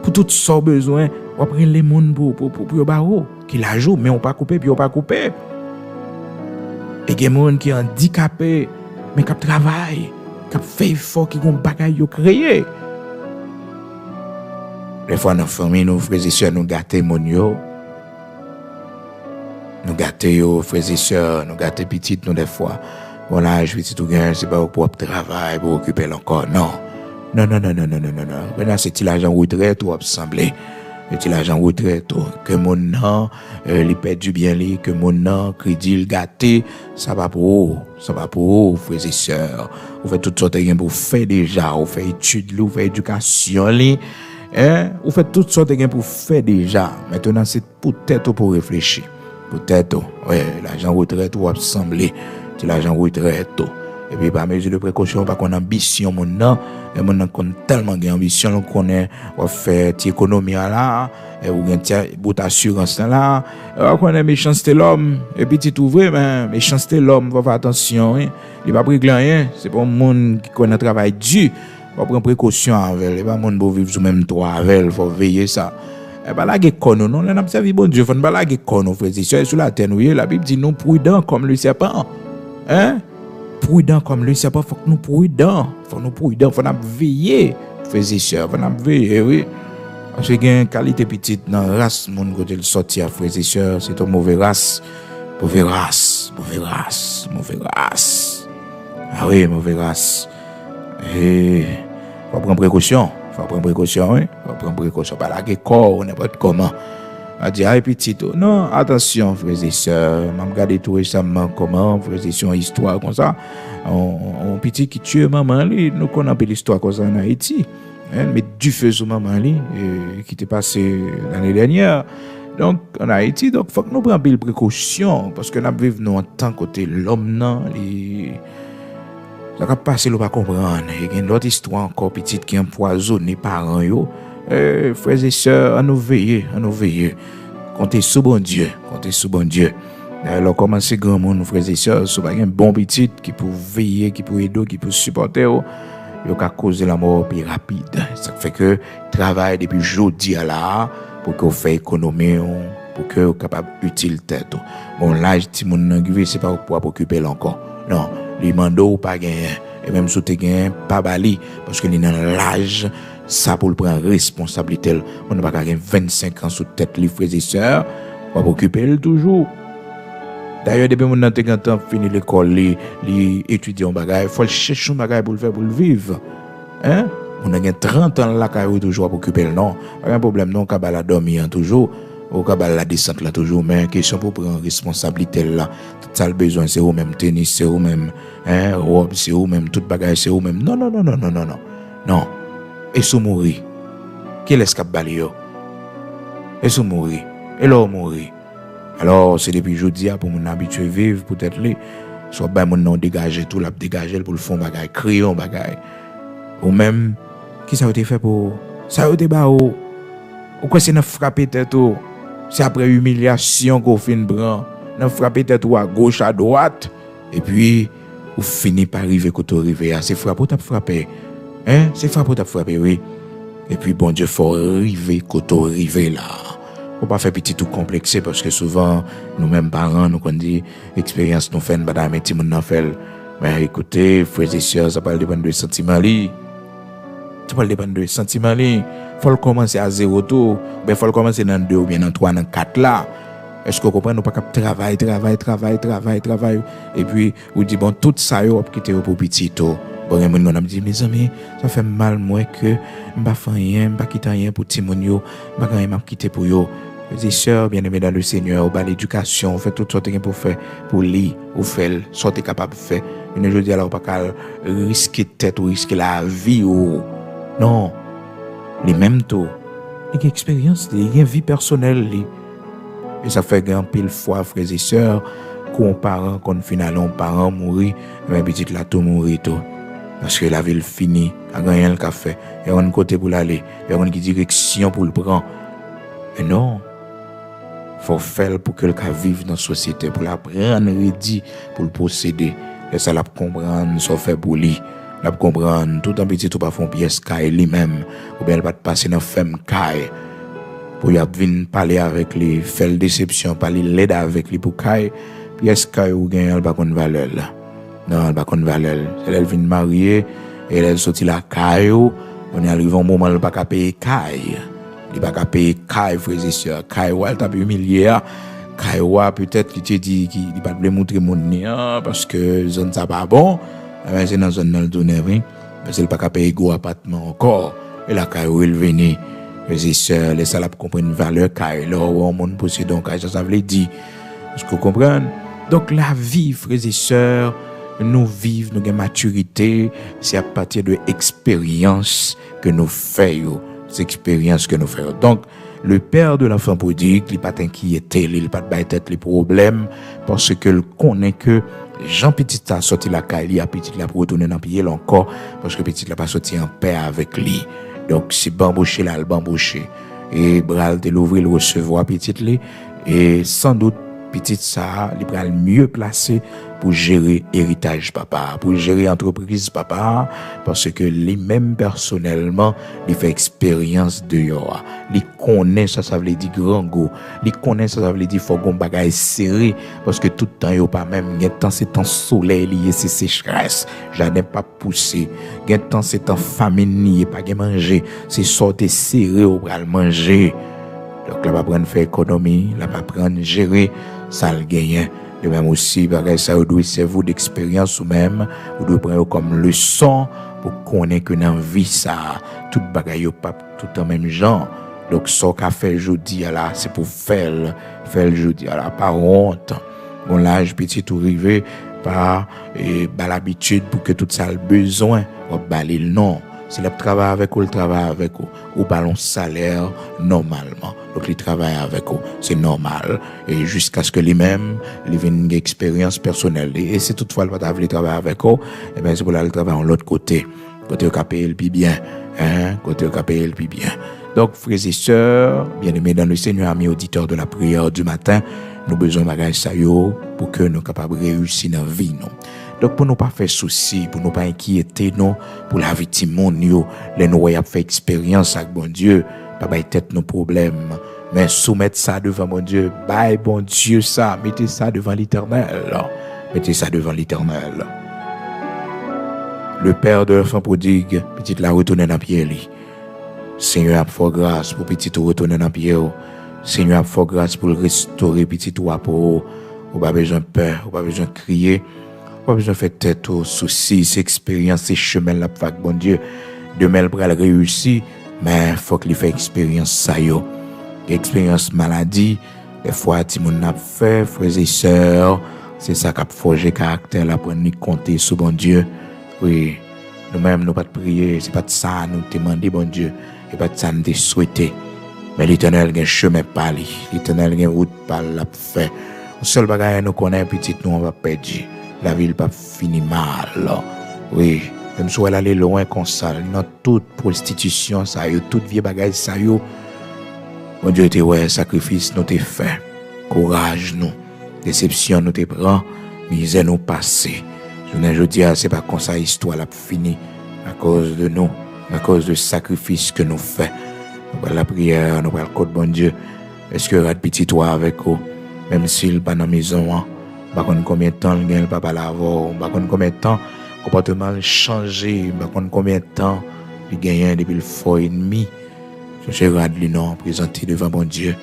pour tout ça besoin ou prendre les monde pour baro qui la joue mais on pas couper puis on pas couper et des monde qui handicapé mais qui travaille qui fait effort qui gon bagaille yo créer des fois dans famille nous frères et sœurs nous gâter mon yo nous gâter yo frères et sœurs nous gâter petite nous des fois Voilà, je vais tout gagner, c'est pas pour propre travail, pour occuper encore. Non. Non. Maintenant, c'est l'argent retraite ou semblé. C'est l'argent retraite que mon nom, les perd du bien, que mon nom, crédit, le gâté, ça va pour vous, frères et sœurs. Vous faites toutes sortes de choses pour faire déjà, vous faites études, vous faites éducation, vous faites toutes sortes de choses pour faire déjà. Maintenant, c'est peut-être pour réfléchir. Peut-être, l'argent retraite ou semblé. C'est l'argent retraite. Et puis, par mesure de précaution, pas qu'on ambition, mon nom, et mon nom, qu'on tellement d'ambition, qu'on est, on fait économie là, et ou une bout d'assurance là, qu'on est méchanceté l'homme, et puis tu ouvres, mais méchanceté l'homme, faut faire attention, hein. Il va pas rien, c'est pas un monde qui connaît le travail dur, faut prendre précaution avec, il pas un monde pour vivre sous même toit avec, faut veiller ça. Et bah là, il y a non, on a observé, bon Dieu, faut pas là, il y a frère et sœurs, sur la terre, la Bible dit, nous prudents comme le serpent, hein? Prudent comme le serpent, faut que nous prudents, faut nous veiller, frères et sœurs, faut nous veiller, oui. Parce qu'il y a une qualité petite dans la race, mon côté le sortir, frères et sœurs, c'est une mauvaise race. Ah oui, mauvaise race. Et faut prendre précaution, oui. Faut prendre précaution. Pas là, corps, on n'est pas comment. On dit, petit, non, attention, frères et sœurs, m'a regardé tout récemment comment, frères et sœurs, histoire comme ça. On petit qui tue maman, nous connaissons l'histoire comme ça en Haïti. Mais du feu sur maman, qui était passé l'année dernière. Donc, en Haïti, donc, faut que nous prenions des précautions, parce que nous vivons en tant côté l'homme, non, ça va passer, nous ne pas comprendre. Il y a une autre histoire encore petite qui est empoisonnée les parents, frères et sœurs, à nous veiller. Comptez sur bon Dieu. Alors, commencez grand monde, frères et sœurs, sur un bon petit qui peut veiller, qui peut aider, qui peut supporter, il a causé la mort plus rapide. Ça fait que travail depuis jeudi à là pour que vous fassiez économie, pour que vous capable utile tête. Bon, là, si mon n'engagé, c'est pas pour occuper encore. Non, les mandats ou pas gagner. Et même si tu gagnes, pas bali, parce que dans l'âge, ça pour le prendre responsabilité. On n'a pas gagné 25 ans sous tête, les frères et sœurs, on va occuper toujours. D'ailleurs, depuis mon temps fini l'école, les étudiants bagay, faut chercher un bagay pour le faire, pour le vivre. Hein? On a 30 ans là, quand toujours pour occuper le non. Pas un problème, non, quand la dormir toujours, ou quand la descente là toujours, mais question pour prendre responsabilité là. Tout ça le besoin, c'est ou même tennis, c'est ou même, robe, c'est ou même tout bagay, c'est ou même. Non. Non. Et sous mourir. Quel est-ce qu'a balé yo? Et sous mourir. Et là, mourir. Alors, c'est depuis jeudi pour mon habitué vivre, peut-être les, soit ben mon nom dégager tout, la dégager pour le fond bagay, crayon bagay. Ou même, qui ça a été fait pour, ça a été ou quoi c'est n'a frappé tête ou, c'est après humiliation qu'on fait une bran, n'a frappé tête ou à gauche, à droite, et puis, ou finit par arriver quand tu arrives, c'est frappé, t'as frappé, hein, c'est frappé, t'as frappé, oui. Et puis, bon Dieu, faut arriver quand tu arrives là. Faut pas faire petit tout complexé parce que souvent nous-mêmes parents nous qu'on dit expérience nous fait une bataille mais ti moun nan fait mais écoutez frères et sœurs ça pas dépendre de sentiments li faut le commencer à zéro tout ben faut le commencer dans 2 ou bien dans 3 dans 4 là est-ce que vous comprenez nous pas cap travail et puis vous dit bon tout ça yo quitter pour petit tout bon moun on a dit mes amis ça fait mal moi que m'pa faire rien m'pa quitter rien pour ti moun yo m'pa rien m'a quitter pour yo. Les sœurs bien-aimés dans le Seigneur, ou l'éducation, on fait toutes sortes de choses pour faire, pour lire, ou faire, sorte capable de faire. Une je dis alors, pas qu'à risquer tête ou risquer la vie ou, non. Les mêmes taux. Il y a une expérience, il y a une vie personnelle, et ça fait grand pile fois, frères et sœurs, qu'on parent, qu'on finit, on parent mourir, mais petit là, tout mourir, tout. Parce que la ville finit, à gagner le café, il y a un côté pour l'aller, il y a une direction pour le prendre. Et non. Faut faire pour que le cas vive dans la société, pour la prendre ready, pour le posséder. Et ça la comprendre, ça fait pour lui. La comprendre, tout en petit, tout pas font pièce caille lui-même. Ou bien elle va passer dans femme caille. Pour y venir parler avec lui, faire déception, parler l'aide avec lui pour caille. Pièce caille ou gagne, elle va connaître valeur là. Non, elle va connaître valeur. Elle vient marier, et elle sortit la caille, on arrive un moment, elle va payer caille. Il va pas payer caille frères et sœurs caille ou elle t'a humilié Kaiwa peut-être qui te dit qu'il pas de montrer mon nez parce que zone ça pas bon. C'est dans zone dans le donner oui. Parce qu'il pas capable payer gros appartement encore. Et la Kaiwa il venir. Les sœurs, les salades comprennent une valeur Kaiwa ou un monde possède donc ça veut dire. Est-ce que vous comprenez? Donc la vie frères et sœurs, nous vivons nous gain maturité, c'est à partir de expériences que nous faisons, ces expériences que nous faisons. Donc le père de l'enfant prodigue, il pas inquiété, il pas de tête les problèmes parce que il connaît que Jean Petit a sorti la caille, a Petit la pour retourner dans pied encore parce que Petit l'a pas sorti en paix avec lui. Donc c'est bambouché là, le bambouché et bral de l'ouvrir le recevoir Petit lui et sans doute Petit ça, il va mieux placé pour gérer héritage papa, pour gérer entreprise papa, parce que lui-même personnellement, il fait expérience de yoa. Il connaît ça veut dire grand go. Il connaît ça veut dire faut gon bagay serré, parce que tout le temps yo pas même, il y a temps c'est temps soleil lié, c'est sécheresse, jardin pas poussé, il y a temps c'est temps famine lié, pas gen manger, c'est sortir serré ou pral manger. Donc là va prendre faire économie, là va prendre gérer ça le gagne. De même aussi pareil ça vous doit servir d'expérience ou même vous devez prendre comme leçon pour connaître que dans vie ça tout bagaille pas tout en même genre. Donc ça qu'a fait aujourd'hui là c'est pour faire aujourd'hui là pas honte. Bon l'âge petit tout arrivé par l'habitude pour que tout ça le besoin on baler non. C'est le travail avec le travail avec ou ballon salaire normalement. Donc il travaille avec eux, c'est normal et jusqu'à ce que lui-même il vienne une expérience personnelle et c'est toutefois le pas travailler avec eux et ben c'est pour là le travail en l'autre côté au payer le plus bien côté au payer le plus bien. Donc frères et sœurs, bien-aimés dans le Seigneur, amis auditeurs de la prière du matin, nous besoin bagage ça yo pour que nous capables réussir dans vie non. Donc pour nous pas faire souci, pour nous pas inquiéter non pour la vie de monde yo, les nous y a fait expérience avec bon Dieu, pas bailler tête nos problèmes, mais soumettre ça devant mon Dieu, bailler bon Dieu ça, mettez ça devant l'Éternel. Mettez ça devant l'Éternel. Le père de l'enfant prodigue, petit la retourner dans pied lui. Seigneur a fait grâce pour petit retourner dans pied. Seigneur a fait grâce pour restaurer petit ou pour ou pas besoin de peur, ou pas besoin de crier. Pas besoin de faire tête aux soucis, ces expériences, ces chemins là pour bon Dieu. Demain elle pourra réussir, mais faut qu'il fasse expérience ça yo. Expérience maladie, des fois ti moun n'a fait frères et sœurs, c'est ça qui a forgé caractère là pour nous compter sur bon Dieu. Oui, nous-mêmes nous pas prier, c'est pas de ça nous demander bon Dieu, et pas de ça nous souhaiter. Mais l'Éternel a un chemin par lui, l'Éternel a une route par la fait. Le seul bagage nous connaît petit nous on va perdre. La ville pas fini mal. Oui, même si elle allait loin comme ça, dans toute prostitution ça yo, toute vieux bagage ça yo. Mon Dieu te ouais, sacrifice nous te fait. Courage nous. Déception nous te prend, misère nous passé. Je dis c'est pas comme ça histoire la fini à cause de nous, à cause du sacrifice que nous fait. Nous va la prière, nous va le code bon Dieu. Est-ce que rat petit toi avec vous même s'il pas dans maison hein? Par contre combien de temps le gagne papa l'avant, par contre combien de temps comportement changé, par contre combien de temps il gagne depuis le fort ennemi. Je regarde lui non présenter devant mon Dieu.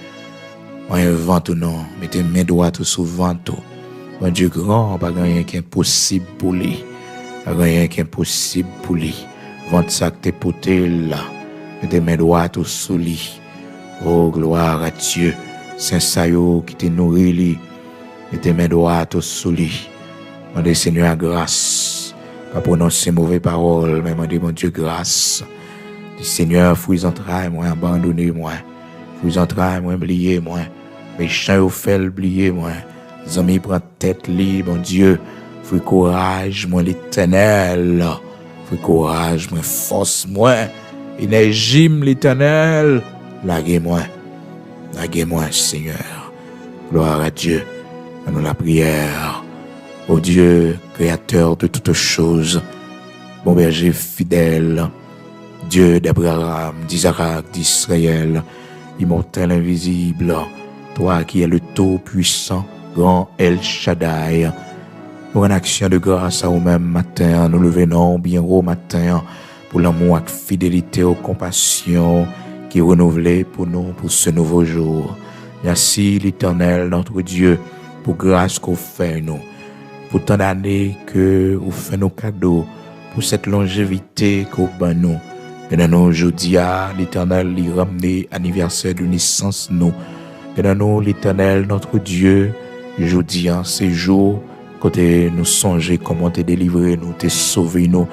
Moi vent ou non, mettez main droite sous ventre. Mon Dieu grand, pas rien qui est impossible pour lui. Pas rien qui est impossible pour lui. Ventre ça que t'es poté là. Mettez main droite sous lui. Oh gloire à Dieu. Saint Sayo qui te nourrit lui. Mettez main droite sous lui. Demandez Seigneur grâce. Pas prononcer mauvaise parole, mais demandez mon Dieu grâce. Dis Seigneur, fruits entrailles, moi abandonné moi. Fruits entrailles, moi oublié moi. Méchant au fait oublié moi. Zami prend tête libre, mon Dieu. Fruits courage, moi l'Éternel. Fruits courage, moi force moi. Énergie l'Éternel. Laguez-moi, Seigneur. Gloire à Dieu. Nous la prière. Ô Dieu, créateur de toutes choses, bon berger fidèle, Dieu d'Abraham, d'Isaac, d'Israël, immortel invisible, toi qui es le Tout-Puissant, grand El Shaddai, pour une action de grâce à vous-même matin, nous le venons bien haut matin, pour l'amour et fidélité aux compassions qui est renouvelée pour nous pour ce nouveau jour. Merci l'Éternel, notre Dieu, pour grâce qu'on fait nous, pour tant d'années que vous faites nos cadeaux, pour cette longévité qu'on bat nous. Maintenant, aujourd'hui, l'Éternel, il ramené anniversaire de naissance nous. Maintenant, l'Éternel, notre Dieu, aujourd'hui, ces jours, côté nous songer comment te délivrer nous, te sauver nous,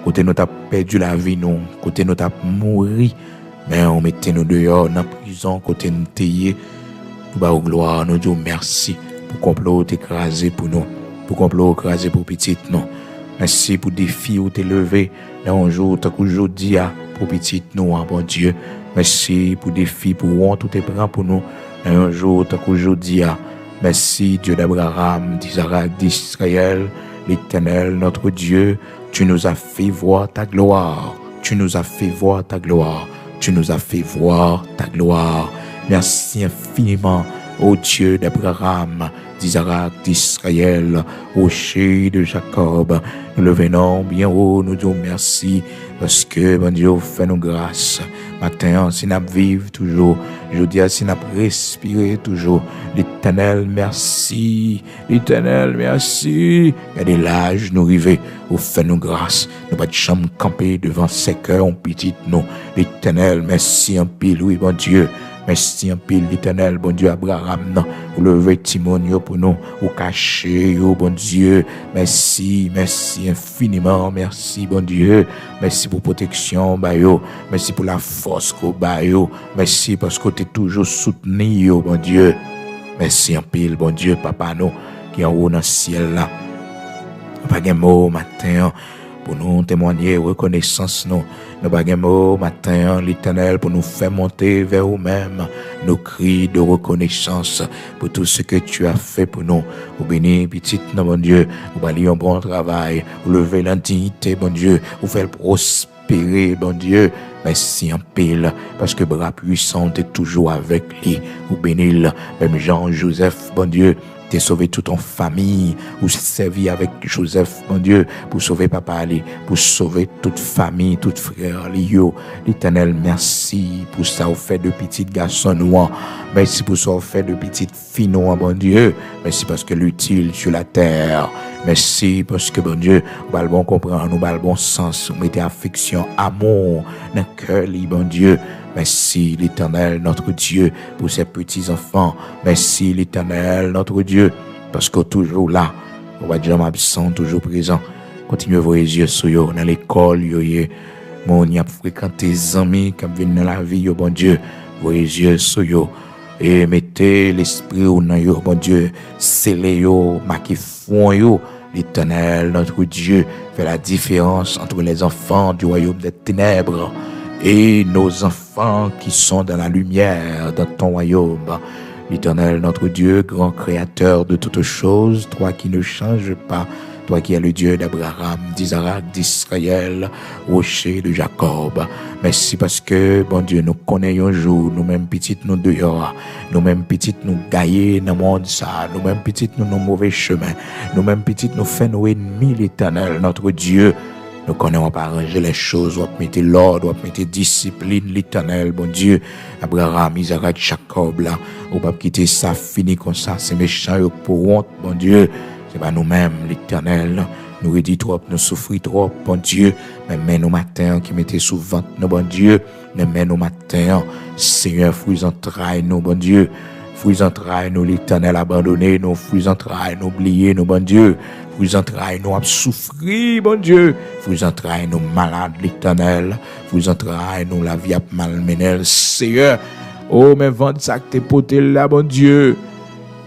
côté nous t'as perdu la vie nous, côté nous t'as mouru, mais on mettait nous dehors dans la prison, côté nous taillé. Nous bas gloire, nous disons merci pour complot écrasé pour nous, pour complot écrasé pour petite nous. Merci pour défi où t'es levé dans un jour tant qu'aujourd'hui pour petite nous, bon Dieu. Merci pour défi pour honte tout est prend pour nous dans un jour tant qu'aujourd'hui. Merci Dieu d'Abraham, d'Isaac, d'Israël, l'Éternel, notre Dieu, tu nous as fait voir ta gloire. Tu nous as fait voir ta gloire. Tu nous as fait voir ta gloire. Merci infiniment, ô Dieu d'Abraham, d'Isaac, d'Israël, rocher de Jacob. Nous le venons bien haut, nous disons merci, parce que, bon Dieu, fait nos grâces. Matin, si nous vivons toujours, je dis, si nous respirons toujours, l'Éternel, merci, l'Éternel, merci. Regardez l'âge, nous arrivons, vous fait nos grâces. Nous pas de chambre camper devant ces cœurs, on petit nous. L'Éternel, merci en pile, oui, bon Dieu. Merci en pile, l'Éternel, bon Dieu, Abraham, non, vous levez Timon pour nous, vous cachez, bon Dieu, merci, merci infiniment, merci, bon Dieu, merci pour protection, bayo, merci pour la force, bayo, merci parce que tu es toujours soutenu, bon Dieu, merci en pile, bon Dieu, papa, nous, qui est en haut dans le ciel là, pas de mots matin, pour nous témoigner, reconnaissance, nous pas de mots matin, l'Éternel, pour nous faire monter vers vous-même, nos cris de reconnaissance pour tout ce que tu as fait pour nous. Vous bénissez, petite, bon Dieu, vous balayez un bon travail, vous levez l'indignité, bon Dieu, vous faites prospérer, bon Dieu. Merci en pile, parce que bras puissant est toujours avec lui. Vous bénissez, même Jean-Joseph, bon Dieu, t'es sauvé toute en famille, ou servi avec Joseph, mon Dieu, pour sauver papa Ali, pour sauver toute famille, toute frère Lio. L'Éternel, merci pour ça, vous fait de petits garçons noirs. Merci pour ça, vous fait de petites filles noires, bon Dieu. Merci parce que l'utile sur la terre. Merci parce que, bon Dieu, nous allons bon comprendre, nous allons bon sens, nous mettez affection, amour dans le cœur, bon Dieu. Merci l'Éternel, notre Dieu, pour ces petits-enfants. Merci l'Éternel, notre Dieu, parce que toujours là, on va dire absent, toujours présent. Continuez vos yeux sur eux, dans l'école, mon y a fréquenté des amis qui viennent dans la vie, bon Dieu, vos yeux sur eux. Et mettez l'esprit dans eux, bon Dieu, scellez eux, marquez fond eux. L'Éternel, notre Dieu, fait la différence entre les enfants du royaume des ténèbres et nos enfants qui sont dans la lumière, dans ton royaume. L'Éternel, notre Dieu, grand créateur de toutes choses, toi qui ne changes pas, toi qui es le Dieu d'Abraham, d'Isaac, d'Israël, rocher de Jacob. Merci parce que, bon Dieu, nous connaissons un jour, nous-mêmes petites nous dehors, nous-mêmes petites nous gaillés dans le monde ça, nous-mêmes petites nous nos mauvais chemins, nous-mêmes petites nous faisons nos ennemis, l'Éternel, notre Dieu. Nous connaissons pas arranger les choses, on mettre l'ordre, on mettre discipline, l'Éternel, bon Dieu, Abraham, Isaac, Jacob, là, on va quitter ça, fini comme ça, c'est méchant, pour honte, bon Dieu, c'est pas nous-mêmes, l'Éternel, nous redit trop, nous souffrons trop, bon Dieu, mais nos matins qui mettaient sous ventre, nous, bon Dieu, mais nos matins, Seigneur, fruits entrailles, nous, bon Dieu, fruits entrailles, nous, l'Éternel abandonné, nous, fruits entrailles, nous, oubliés, nous, bon Dieu, fruits entrailles, nous, souffrir, bon Dieu, fruits entrailles, nous, malades, l'Éternel, fruits entrailles, nous, la vie a malmenée, Seigneur, oh, mais vendre ça que t'es poté là, bon Dieu,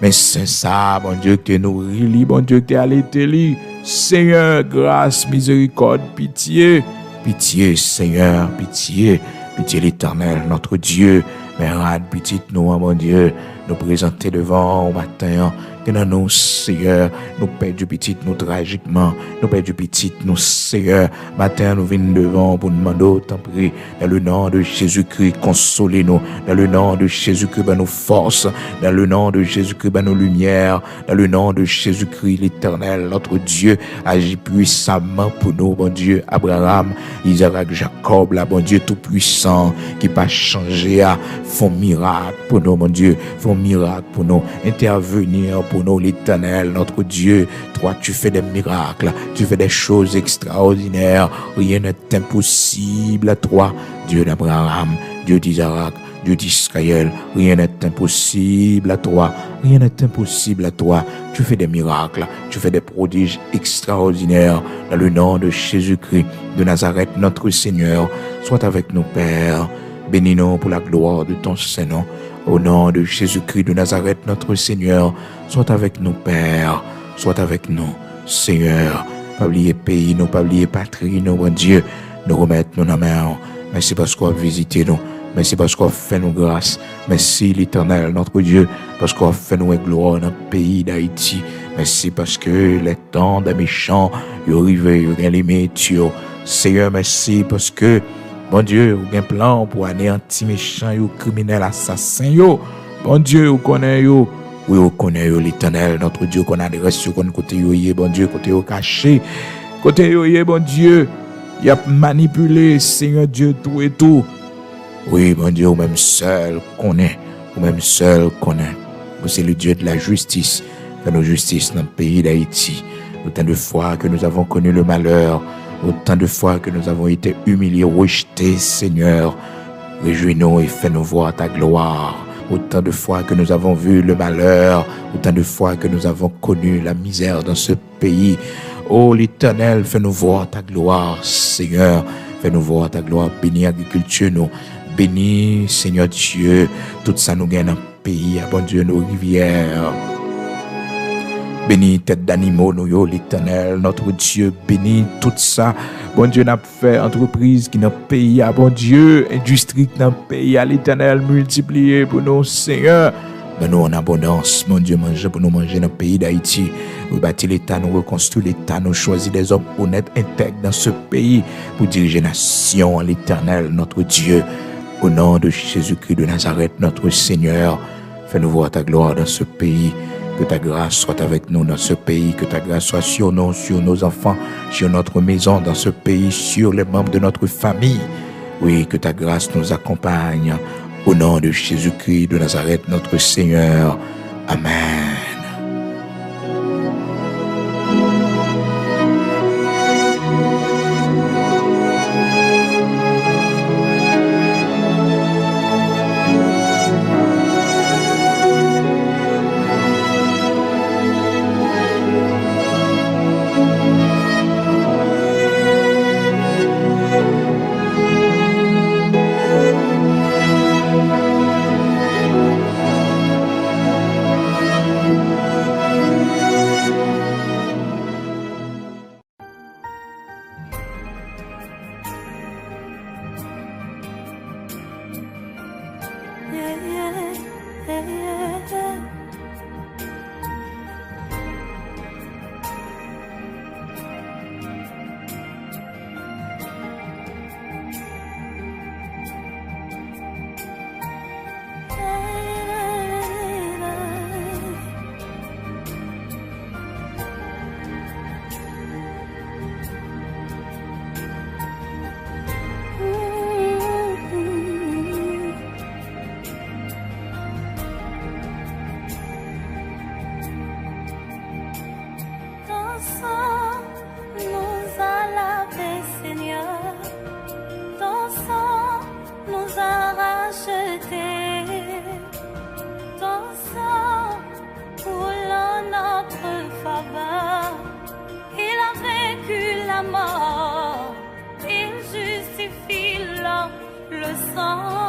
mais c'est ça, bon Dieu, que t'es nourri, bon Dieu, que t'es allaité, Seigneur, grâce, miséricorde, pitié, pitié, Seigneur, pitié, pitié l'Éternel, notre Dieu, mais rade, petite nous, mon Dieu, nous présenter devant au matin, que dans nous, Seigneur, nous perdons petit, nous tragiquement, nous perdons petit, nous, Seigneur, matin, nous venons devant pour nous demander, tant pis, dans le nom de Jésus-Christ, consolez-nous, dans le nom de Jésus-Christ, ben, nos forces, dans le nom de Jésus-Christ, ben, nos lumières, dans le nom de Jésus-Christ, l'Éternel, notre Dieu, agit puissamment pour nous, bon Dieu, Abraham, Isaac, Jacob, là, bon Dieu, tout-puissant, qui pas changé, font miracle pour nous, mon Dieu, font miracle pour nous, intervenir pour nous, l'Éternel, notre Dieu. Toi, tu fais des miracles, tu fais des choses extraordinaires, rien n'est impossible à toi, Dieu d'Abraham, Dieu d'Isaac, Dieu d'Israël, rien n'est impossible à toi, rien n'est impossible à toi. Tu fais des miracles, tu fais des prodiges extraordinaires dans le nom de Jésus-Christ de Nazareth, notre Seigneur. Sois avec nous, Père. Bénis-nous pour la gloire de ton Saint-Nom. Au nom de Jésus-Christ de Nazareth, notre Seigneur. Sois avec nous, Père. Sois avec nous, Seigneur. Pas oublier pays, nous pas oublier patrie, nous, bon Dieu. Nous remettre nous dans la main. Merci parce qu'on a visité nous. Merci parce qu'on fait nous grâce. Merci l'Éternel, notre Dieu, parce qu'on fait nous gloire dans le pays d'Haïti. Merci parce que les temps des méchants, ils arrivent, ils ont les métiers. Seigneur, merci parce que, bon Dieu, vous avez un plan pour anéantir méchants, les criminels, assassins. Bon Dieu, vous connaissez. Oui, vous connaissez l'Éternel, notre Dieu, qu'on adresse, qu'on côté, bon Dieu, côté caché. Côté, bon Dieu, il a manipulé, Seigneur Dieu, tout et tout. Oui, mon Dieu, ou même seul connaît, ou même seul connaît. Vous c'est le Dieu de la justice. Fais-nous justice dans le pays d'Haïti. Autant de fois que nous avons connu le malheur, autant de fois que nous avons été humiliés, rejetés, Seigneur. Réjouis-nous et fais-nous voir ta gloire. Autant de fois que nous avons vu le malheur, autant de fois que nous avons connu la misère dans ce pays. Oh l'Éternel, fais-nous voir ta gloire, Seigneur. Fais-nous voir ta gloire. Bénis l'agriculture, nous. Bénis, Seigneur Dieu, tout ça nous gagne dans le pays. Bon Dieu, nos rivières. Bénis tête d'animaux, nous, l'Éternel, notre Dieu. Bénis tout ça. Bon Dieu, n'a fait entreprise qui dans le pays. Bon Dieu, industrie qui dans le pays. L'Éternel multiplié pour nous, Seigneur. Ben nous en abondance, mon Dieu, manger pour nous manger dans le pays d'Haïti. Nous bâtir l'État, nous reconstruire l'État, nous choisir des hommes honnêtes, intègres dans ce pays pour diriger la nation, l'Éternel, notre Dieu. Au nom de Jésus-Christ de Nazareth, notre Seigneur, fais-nous voir ta gloire dans ce pays. Que ta grâce soit avec nous dans ce pays. Que ta grâce soit sur nous, sur nos enfants, sur notre maison dans ce pays, sur les membres de notre famille. Oui, que ta grâce nous accompagne. Au nom de Jésus-Christ de Nazareth, notre Seigneur. Amen. mort, il justifie là le sang.